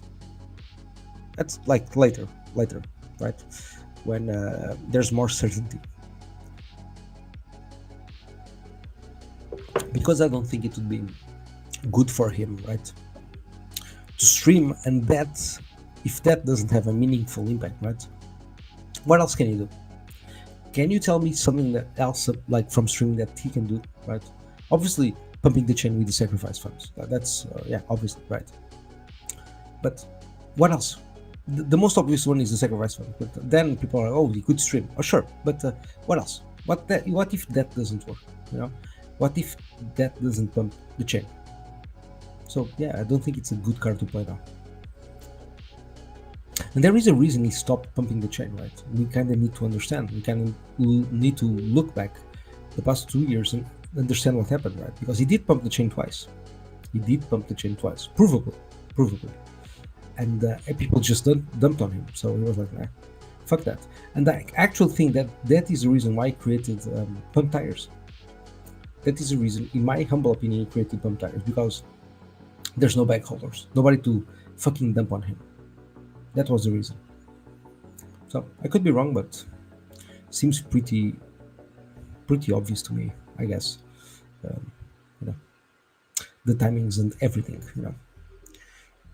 that's like later, right? When there's more certainty. Because I don't think it would be good for him, right? To stream, and that, if that doesn't have a meaningful impact, right? What else can you do? Can you tell me something that else, like from streaming, that he can do, right? Obviously, pumping the chain with the sacrifice funds. That's yeah, obviously, right? But what else? The most obvious one is the sacrifice fund. But then people are, oh, he could stream. Oh, sure. But what else? What if that doesn't work? What if that doesn't pump the chain? So yeah, I don't think it's a good card to play now. And there is a reason he stopped pumping the chain, right? We kind of need to understand. We kind of need to look back the past 2 years and understand what happened, right? Because he did pump the chain twice. Provably. And people just dumped on him. So he was like, nah, fuck that. And the actual thing that is the reason why he created pump tires. That is the reason, in my humble opinion, he created pump tires, because there's no bag holders, nobody to fucking dump on him. That was the reason. So I could be wrong, but seems pretty obvious to me, I guess. The timings and everything,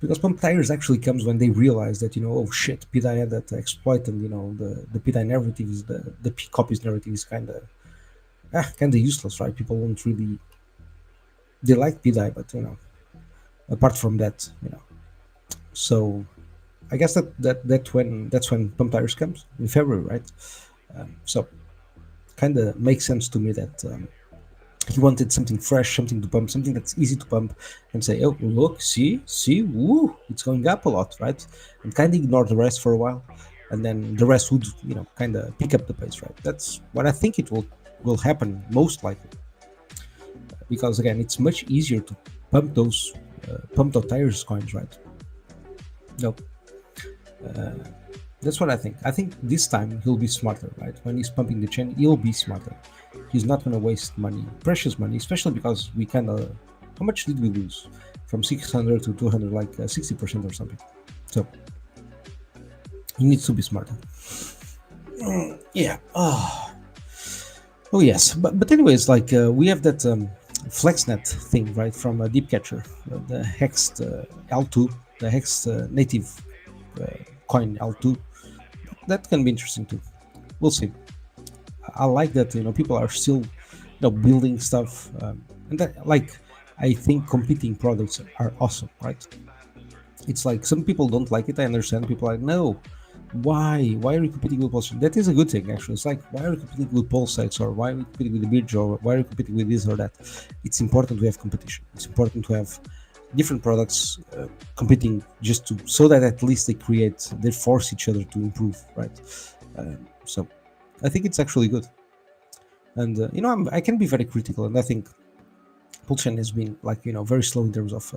because pump tires actually comes when they realize that, oh shit, pDAI had that exploit, and the pDAI narrative is the pCopies narrative is kind of useless, right? People won't really, they like pDAI, but apart from that, so I guess that's when pump tires comes in February, right? So kind of makes sense to me that he wanted something fresh, something to pump, something that's easy to pump, and say, oh look, see, woo, it's going up a lot, right? And kind of ignore the rest for a while, and then the rest would kind of pick up the pace, right? That's what I think it will happen most likely, because again, it's much easier to pump those pump.tires coins, right? No. That's what I think. I think this time he'll be smarter, right? When he's pumping the chain, he'll be smarter. He's not going to waste money, precious money, especially because we kind of, how much did we lose? From 600 to 200, like 60% or something. So he needs to be smarter. Yeah. Oh yes. But anyways, like we have that FlexNet thing, right, from DeepCatcher, the HEX L2, the HEX native coin L2. That can be interesting too. We'll see. I like that, people are still, building stuff, and that, like, I think competing products are awesome, right? It's like some people don't like it. I understand. People are like, no, why are you competing with PulseChain? That is a good thing, actually. It's like, why are you competing with PulseX, or why are you competing with the bridge, or why are you competing with this or that? It's important to have competition. It's important to have different products competing, just to, so that at least they force each other to improve, right? So I think it's actually good. And I can be very critical, and I think PulseChain has been, like, very slow in terms of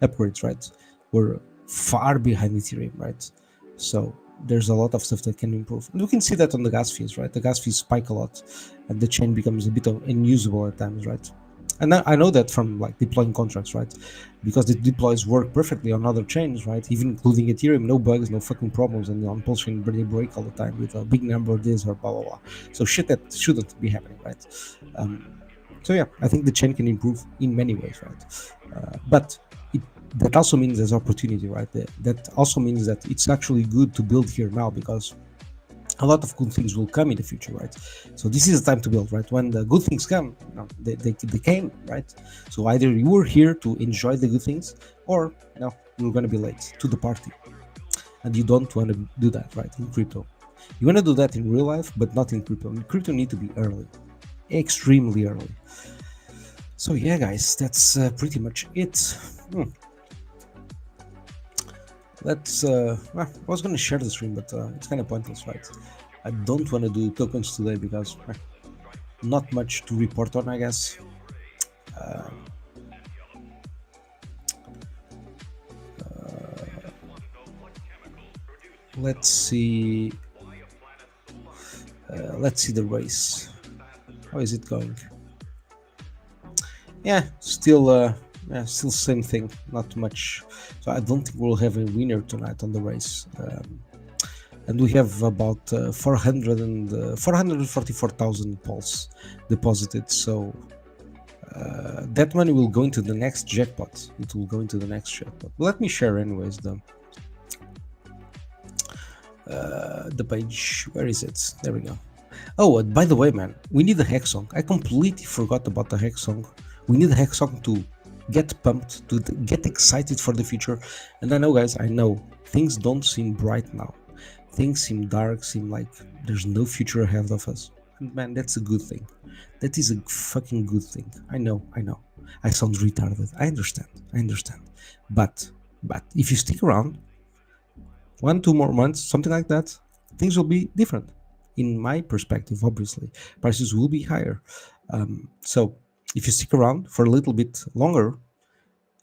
upgrades, right? We're far behind Ethereum, right? So there's a lot of stuff that can improve, and we can see that on the gas fees, right? The gas fees spike a lot, and the chain becomes a bit unusable at times, right? And I know that from, like, deploying contracts, right? Because the deploys work perfectly on other chains, right? Even including Ethereum, no bugs, no fucking problems, and on PulseChain they break all the time with a big number of this or blah blah blah. So shit that shouldn't be happening, right? So yeah, I think the chain can improve in many ways, right? But that also means there's opportunity, right? That also means that it's actually good to build here now, because a lot of good things will come in the future, right? So this is the time to build, right? When the good things come, they came, right? So either you were here to enjoy the good things, or you're going to be late to the party, and you don't want to do that, right? In crypto, you want to do that in real life, but not in crypto. In crypto, need to be early, extremely early. So yeah, guys, that's pretty much it. Let's I was going to share the stream, but it's kind of pointless, right? I don't want to do tokens today because not much to report on, I guess. Let's see the race. How is it going? Yeah, still same thing, not much. So I don't think we'll have a winner tonight on the race. And we have about 444,000 pulse deposited. So that money will go into the next jackpot. It will go into the next jackpot. Let me share anyways the page. Where is it? There we go. Oh, by the way, man, we need a HEX song. I completely forgot about the HEX song. We need a HEX song to get pumped, to get excited for the future. And I know, guys, things don't seem bright now. Things seem dark, seem like there's no future ahead of us. And man, that's a good thing. That is a fucking good thing. I know. I sound retarded. I understand. But if you stick around 1-2 more months, something like that, things will be different. In my perspective, obviously, prices will be higher. So if you stick around for a little bit longer,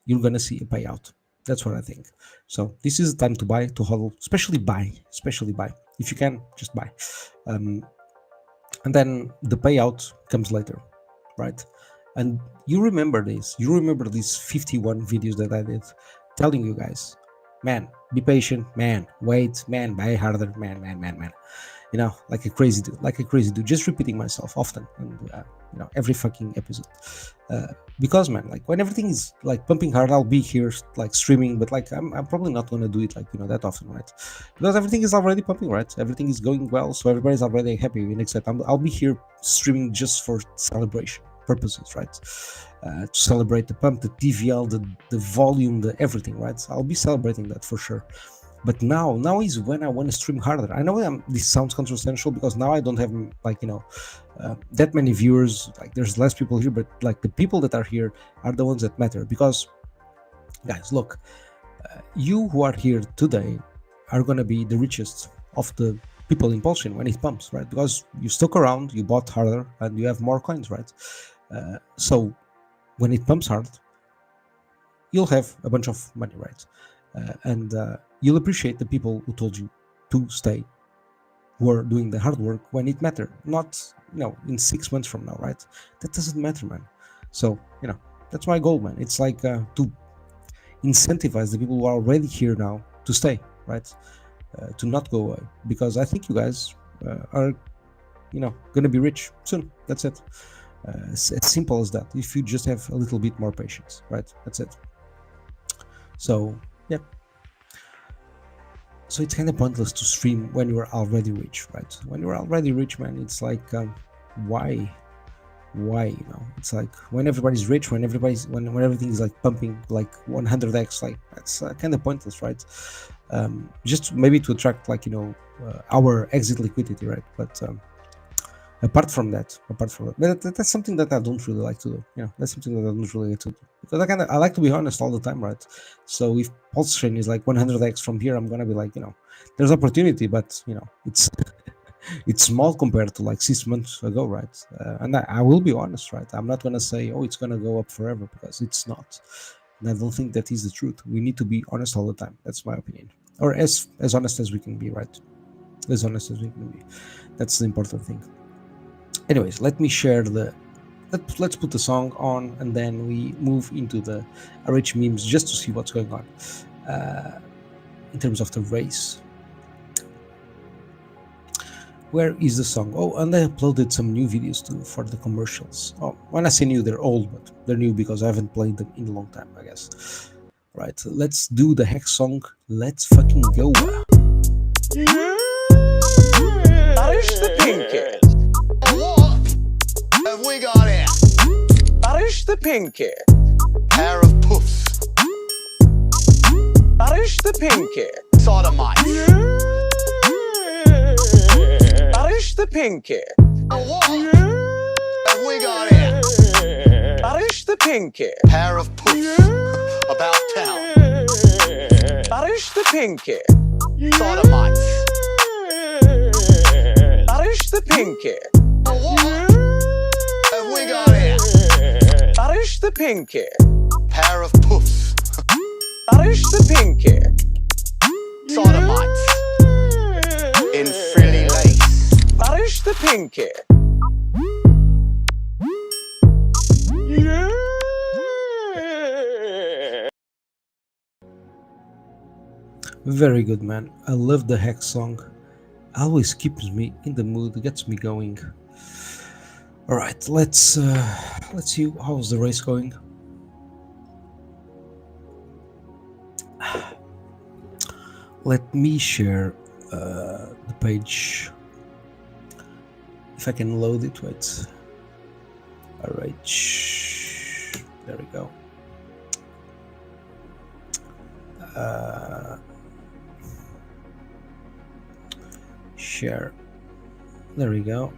you're gonna see a payout. That's what I think. So this is the time to buy, to hodl, especially buy. If you can, just buy. And then the payout comes later, right? And you remember this. You remember these 51 videos that I did telling you guys, man, be patient, man, wait, man, buy harder, man. Like a crazy dude, just repeating myself often, and every fucking episode, because, man, like, when everything is like pumping hard, I'll be here like streaming, but like I'm probably not gonna do it like that often, right? Because everything is already pumping, right? Everything is going well, so everybody's already happy, except I'll be here streaming just for celebration purposes, right? To celebrate the pump, the TVL, the volume, the everything, right? So I'll be celebrating that for sure. But now is when I want to stream harder. I know this sounds controversial because now I don't have that many viewers. Like, there's less people here, but like the people that are here are the ones that matter. Because, guys, look, you who are here today are gonna be the richest of the people in PulseChain when it pumps, right? Because you stuck around, you bought harder, and you have more coins, right? So when it pumps hard, you'll have a bunch of money, right? And you'll appreciate the people who told you to stay, who are doing the hard work when it mattered, not in 6 months from now, right? That doesn't matter, man. So that's my goal, man. It's like to incentivize the people who are already here now to stay, right? To not go away, because I think you guys are gonna be rich soon. That's it. It's as simple as that. If you just have a little bit more patience, right? That's it. So yeah. So it's kind of pointless to stream when you're already rich, right? When you're already rich, man, it's like why? It's like when everybody's rich, when everything is like pumping like 100x, like that's kind of pointless, right? Just maybe to attract like our exit liquidity, right? But apart from that, that's something that I don't really like to do. That's something that I don't really like to do, because I like to be honest all the time, right? So if PulseChain is like 100x from here, I'm gonna be like, there's opportunity, but it's it's small compared to like 6 months ago, right? And I will be honest, right? I'm not gonna say, oh, it's gonna go up forever, because it's not. And I don't think that is the truth. We need to be honest all the time. That's my opinion, or as honest as we can be, right? As honest as we can be. That's the important thing. Anyways, let me share let's put the song on, and then we move into the RH memes just to see what's going on in terms of the race. Where is the song? Oh, and I uploaded some new videos too for the commercials. Oh, when I say new, they're old, but they're new because I haven't played them in a long time, I guess. Right, let's do the Hex song. Let's fucking go. Parish the pinky. What have we got here? Parish the pinky. Pair of puffs. Parish the pinky. Sodomite. Parish the pinky. What have we got here? Parish the pinky. Pair of puffs. About town. Parish the pinky. Sodomite. Parish the pinky. What have we got here? Parish the pinky. Pair of puffs. Parish the pinky. Sodomites. In frilly lace. Parish the pinky. Very good, man. I love the Hex song. Always keeps me in the mood, gets me going. All right, let's see how's the race going. Let me share the page, if I can load it. Wait. All right, there we go. Share. There we go.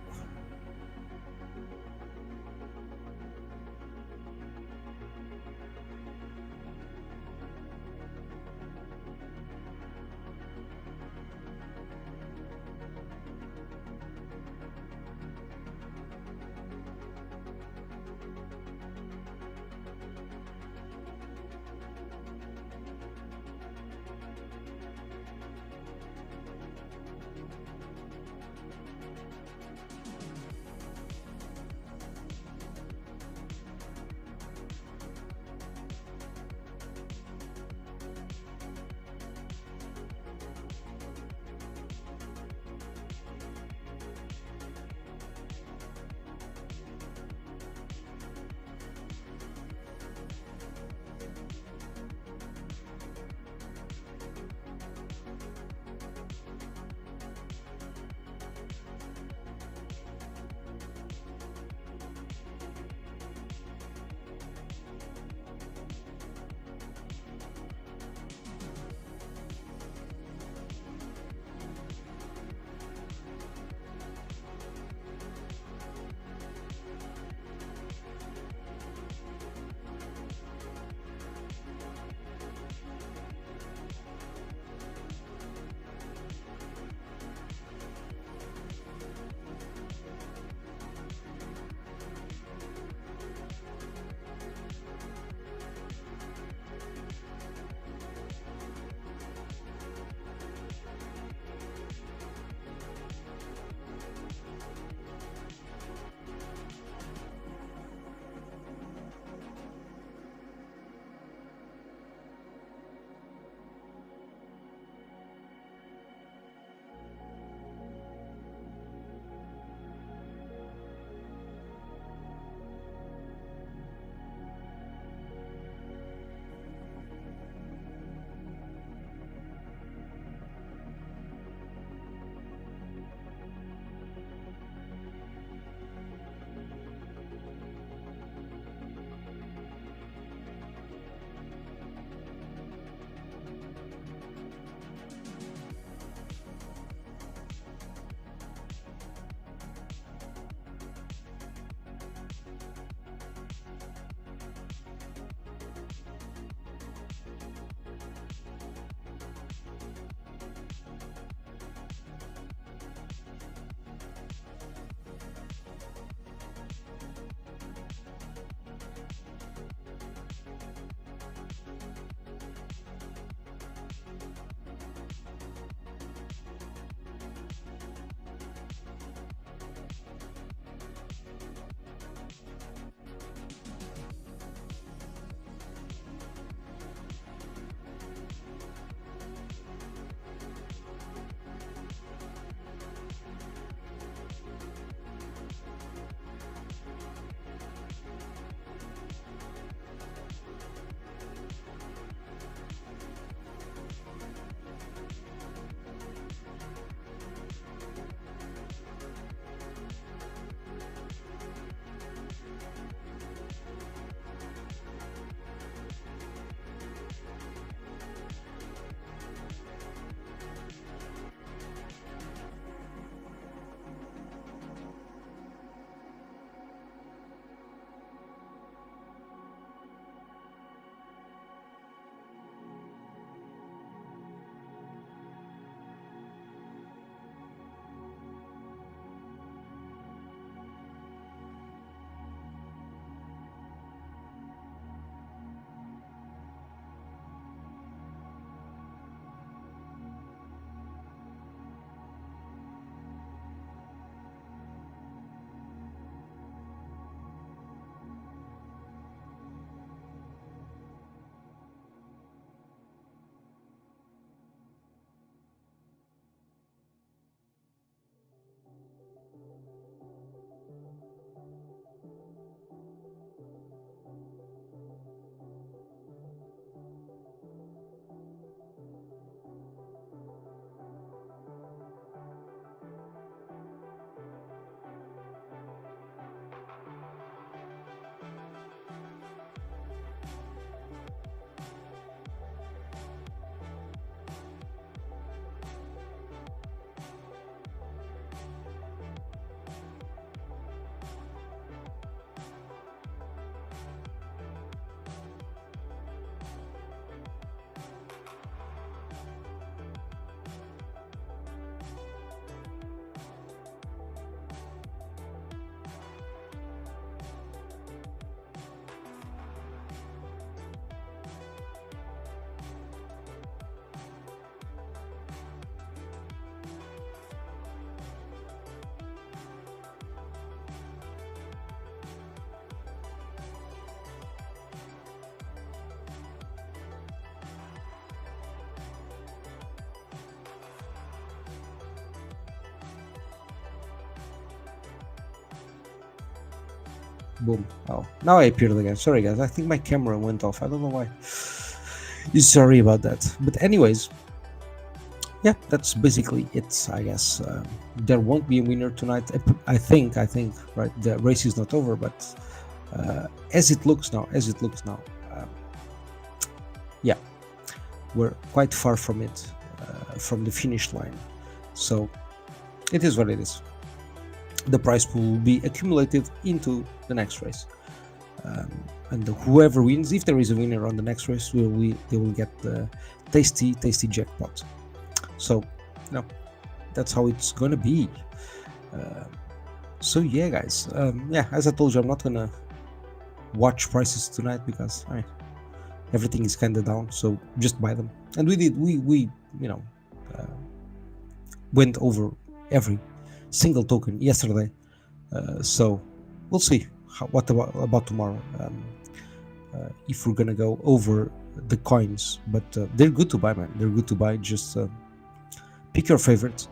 Boom. Oh, now I appeared again. Sorry guys, I think my camera went off. I don't know why. Sorry about that. But anyways, yeah, that's basically it, I guess. There won't be a winner tonight. I think, right? The race is not over, but as it looks now, yeah, we're quite far from it, from the finish line. So it is what it is. The prize pool will be accumulated into the next race, and whoever wins, if there is a winner on the next race, they will get the tasty jackpot. So, that's how it's gonna be. So yeah, guys. Yeah, as I told you, I'm not gonna watch prices tonight because everything is kind of down. So just buy them. And we went over every single token yesterday. So we'll see what about tomorrow. If we're gonna go over the coins, but they're good to buy, man. They're good to buy. Just pick your favorites.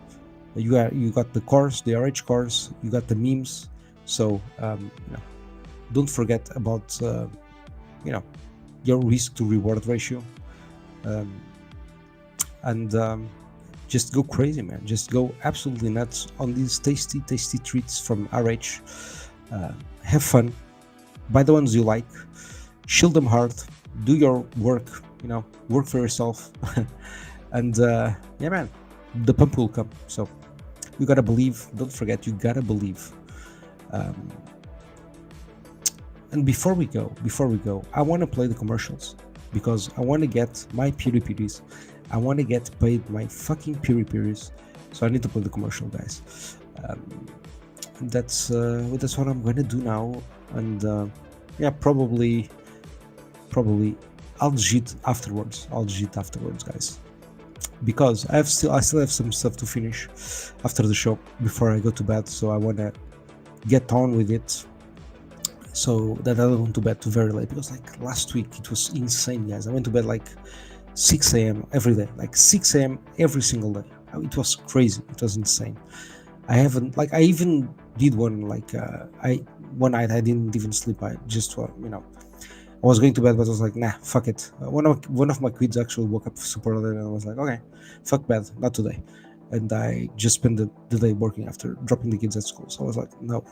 You got the cores, the RH cores, you got the memes. So don't forget about your risk to reward ratio, and just go crazy, man. Just go absolutely nuts on these tasty treats from RH. Have fun, buy the ones you like, shield them hard, do your work, work for yourself. And yeah, man, the pump will come. So you gotta believe. Don't forget, you gotta believe. And before we go, I want to play the commercials because I want to get my PDAIs. I want to get paid my fucking PDAIs. So I need to play the commercial, guys. That's what I'm gonna do now. And yeah, probably I'll jit afterwards. Guys, because I still have some stuff to finish after the show before I go to bed. So I want to get on with it, so that I don't go to bed too very late. Because like last week it was insane, guys. I went to bed like 6 a.m. every day, like 6 a.m. every single day. It was crazy. It was insane. I even did one one night I didn't even sleep. I just I was going to bed, but I was like, nah, fuck it. One of my kids actually woke up super early, and I was like, okay, fuck bed, not today. And I just spent the day working after dropping the kids at school. So I was like, no,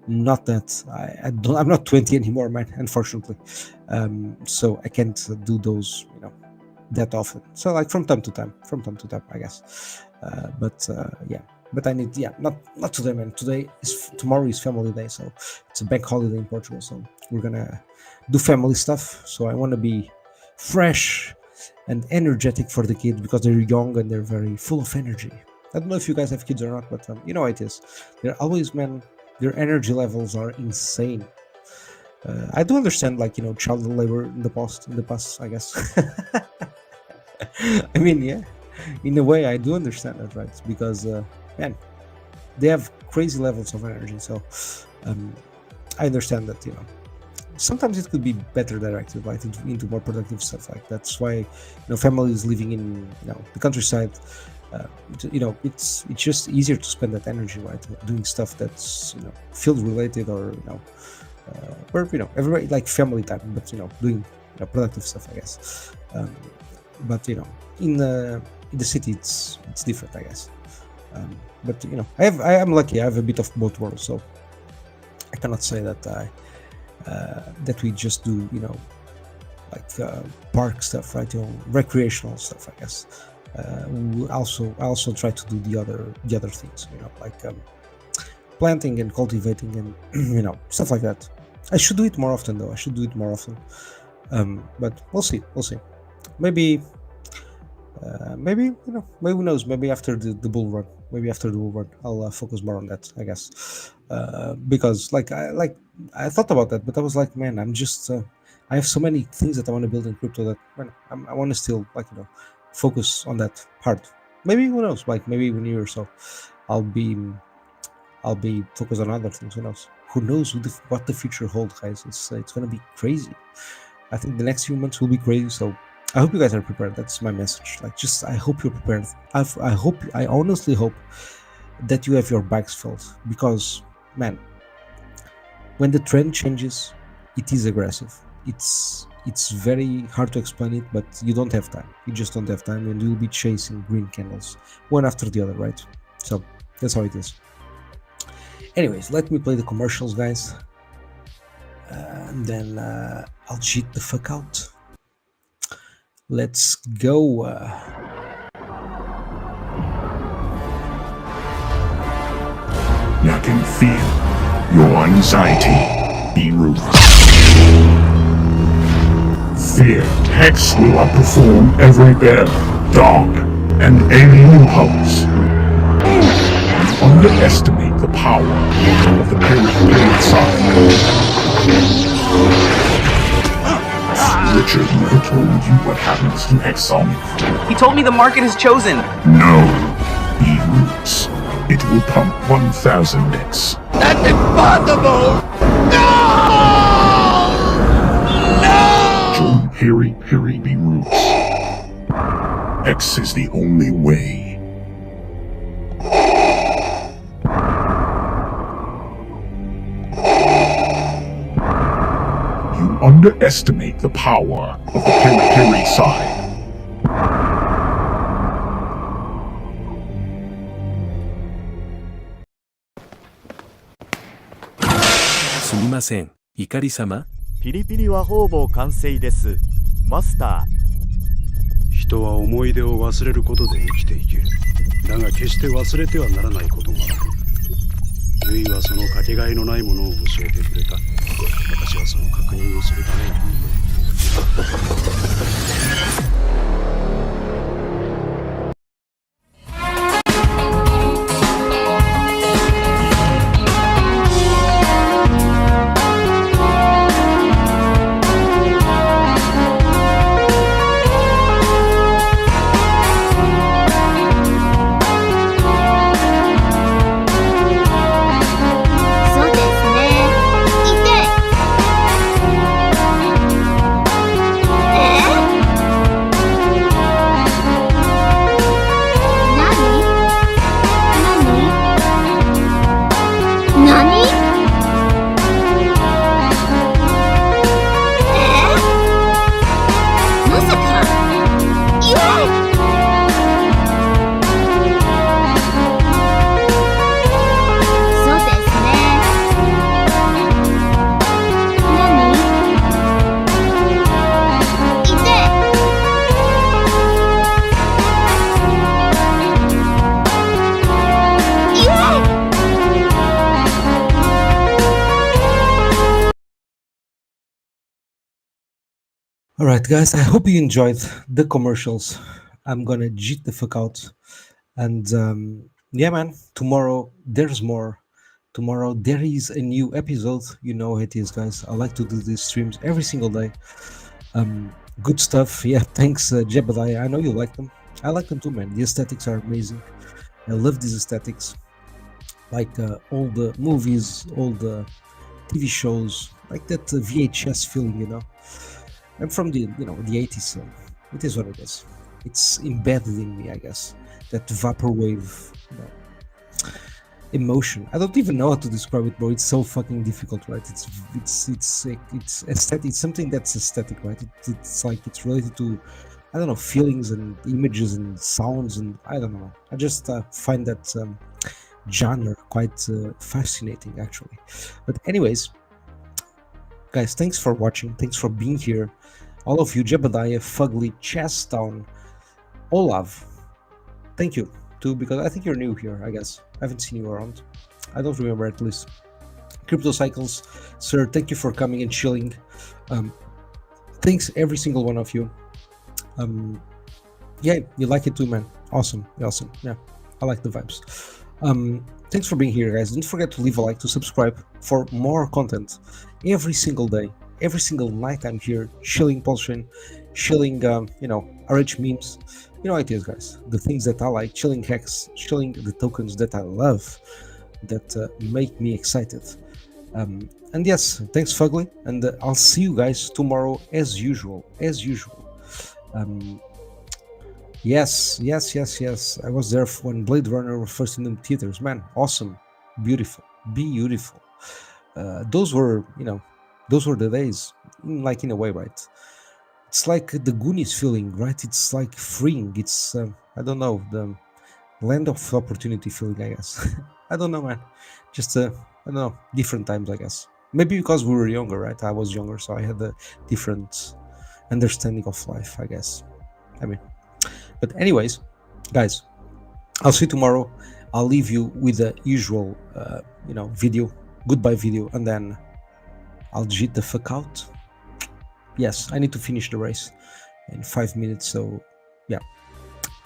not that. I'm not 20 anymore, man, unfortunately. So I can't do those, that often. So like from time to time, I guess. Yeah. But I need, not today, man. Tomorrow is family day, so it's a bank holiday in Portugal. So we're gonna do family stuff. So I want to be fresh and energetic for the kids because they're young and they're very full of energy. I don't know if you guys have kids or not, but you know how it is. They're always, man, their energy levels are insane. I do understand, child labor in the past, I guess. I mean, yeah, in a way, I do understand that, right? Because, man, they have crazy levels of energy. So I understand that, sometimes it could be better directed, right, into more productive stuff. Like that's why, families living in, the countryside, it's just easier to spend that energy, right, doing stuff that's, field related or, where, everybody like family time, but, doing, productive stuff, I guess. But, in the city, it's different, I guess. But, I am lucky. I have a bit of both worlds, so I cannot say that that we just do, park stuff, right? Recreational stuff, I guess. I also try to do the other things, like planting and cultivating and stuff like that. I should do it more often, though. But we'll see. Maybe who knows? Maybe after the bull run. I'll focus more on that, I guess. Because I thought about that, but I was like, man, I'm just I have so many things that I want to build in crypto that I want to still focus on that part. Maybe who knows? Maybe in a year or so, I'll be focused on other things. Who knows? Who knows what the future holds, guys? It's gonna be crazy. I think the next few months will be crazy. So I hope you guys are prepared. That's my message. I hope you're prepared. I honestly hope that you have your bags filled, because, man, when the trend changes, it is aggressive. It's very hard to explain it, but you don't have time. You just don't have time, and you'll be chasing green candles one after the other, right? So that's how it is. Anyways, let me play the commercials, guys, and then I'll cheat the fuck out. Let's go. I can feel your anxiety, B-Root. Fear Hex will outperform every bear, dog, and alien pulse. You underestimate the power of the period side. Richard never told you what happens to Exxon. He told me the market has chosen. No, B-Roots. It will pump 1,000x. That's impossible! No! Join Peri B-Roots. X is the only way. You underestimate the power of the Peri side. すみません、怒り様。ピリピリはほぼ完成です。マスター。人は思い出を忘れることで生きていける。だが決して忘れてはならないこともある。ユイはそのかけがえのないものを教えてくれた。私はその確認をするために。Alright guys, I hope you enjoyed the commercials. I'm gonna jit the fuck out. And yeah man, tomorrow there's more. Tomorrow there is a new episode. You know how it is, guys. I like to do these streams every single day. Good stuff. Yeah, thanks Jebediah. I know you like them. I like them too, man. The aesthetics are amazing. I love these aesthetics. Like all the movies, all the TV shows, like that VHS feeling, you know. I'm from the the 80s, so it is what it is. It's embedded in me, I guess. That vaporwave, emotion. I don't even know how to describe it, bro. It's so fucking difficult, right? It's aesthetic. It's something that's aesthetic, right? It's like it's related to, I don't know, feelings and images and sounds, and I don't know. I just find that genre quite fascinating, actually. But anyways, guys, thanks for watching. Thanks for being here. All of you, Jebediah, Fugly, Chasstown, Olav, thank you too, because I think you're new here, I guess. I haven't seen you around. I don't remember, at least. Crypto Cycles, sir, thank you for coming and chilling. Thanks every single one of you. Yeah, you like it too, man. Awesome. Yeah, I like the vibes. Thanks for being here, guys. Don't forget to leave a like, to subscribe for more content every single day. Every single night I'm here chilling PulseChain, chilling RH memes. You know how it is, guys. The things that I like, chilling Hex, chilling the tokens that I love, that make me excited. And yes, thanks Fugly, and I'll see you guys tomorrow as usual. Yes. I was there when Blade Runner was first in the theaters. Man, awesome, beautiful. those were, those were the days, in a way, right? It's like the Goonies feeling, right? It's like freeing. It's I don't know, the land of opportunity feeling, I guess. I don't know, man. Just I don't know, different times, I guess. Maybe because we were younger, right? I was younger, so I had a different understanding of life, I guess. I mean, but anyways, guys, I'll see you tomorrow. I'll leave you with the usual, video, goodbye video, and then I'll jit the fuck out. Yes, I need to finish the race in 5 minutes. So, yeah,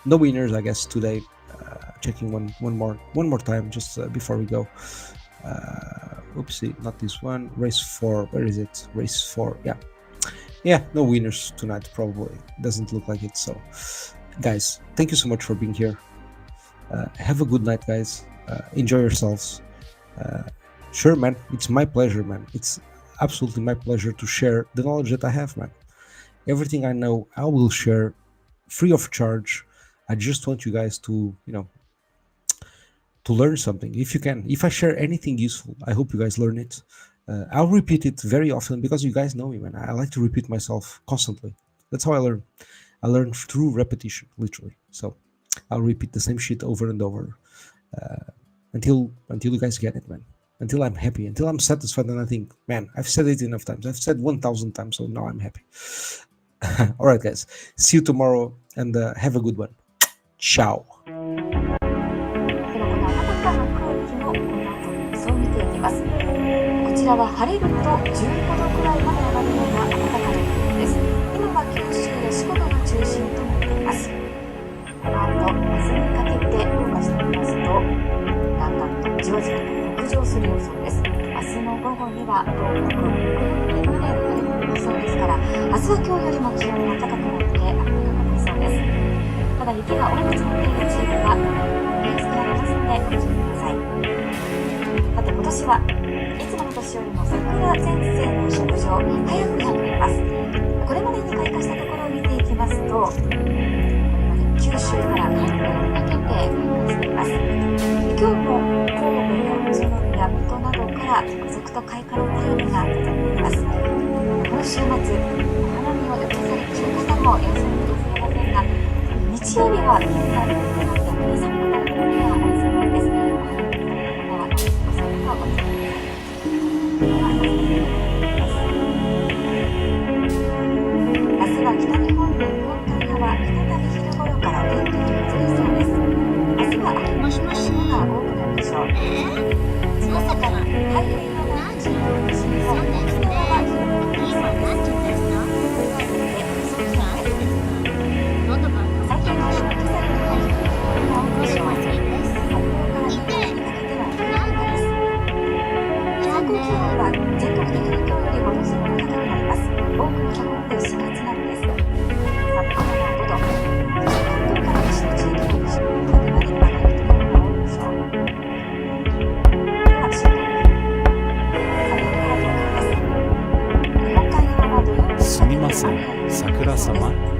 no winners, I guess, today. Checking one more time just before we go. Oopsie, not this one. Race 4. Where is it? Race 4. Yeah, no winners tonight. Probably doesn't look like it. So, guys, thank you so much for being here. Have a good night, guys. Enjoy yourselves. Sure, man. It's my pleasure, man. It's absolutely my pleasure to share the knowledge that I have, man. Everything I know, I will share free of charge. I just want you guys to, to learn something. If you can, if I share anything useful, I hope you guys learn it. I'll repeat it very often because you guys know me, man. I like to repeat myself constantly. That's how I learn. I learn through repetition, literally. So I'll repeat the same shit over and over until you guys get it, man. Until I'm happy, until I'm satisfied, and I think, man, I've said it enough times. I've said 1,000 times, so now I'm happy. All right, guys. See you tomorrow, and have a good one. Ciao. ではこの暖かな空気のこの後の予想を見ていきます。こちらは晴れると15度くらいまで上がるような暖かな空気です。今は九州や四国が中心となっています。この後、明日にかけて動かしてみますと、だんだんとじわじわと北上する予想です。明日の午後には東北、北陸まで晴れる予想ですから、明日は今日よりも気温が高くなって暖かくなりそうです。ただ雪が多く積もっている地域は見やすくなりますのでご注意ください。さて今年はいつもの年よりも桜前線の北上早くなっています。これまでに開花したところを見ていきますと、これまで九州から関東にかけて開花しています。今日も神戸や宇都宮、水戸などから続々と開花の便りが出ています。この週末、お花見を予定されている方もいらっしゃるかもしれませんが、日曜日は現在の気温が逆に寒くなるところがありそうなんです。お花はお散歩をお願いします。明日は北日本の日本海側、再び昼頃から天気が崩れそうです。明日は雨の雲が多くなるでしょう。その他に太平洋側の地域の西日本、沖縄は広く晴れそうです。すみません、桜様。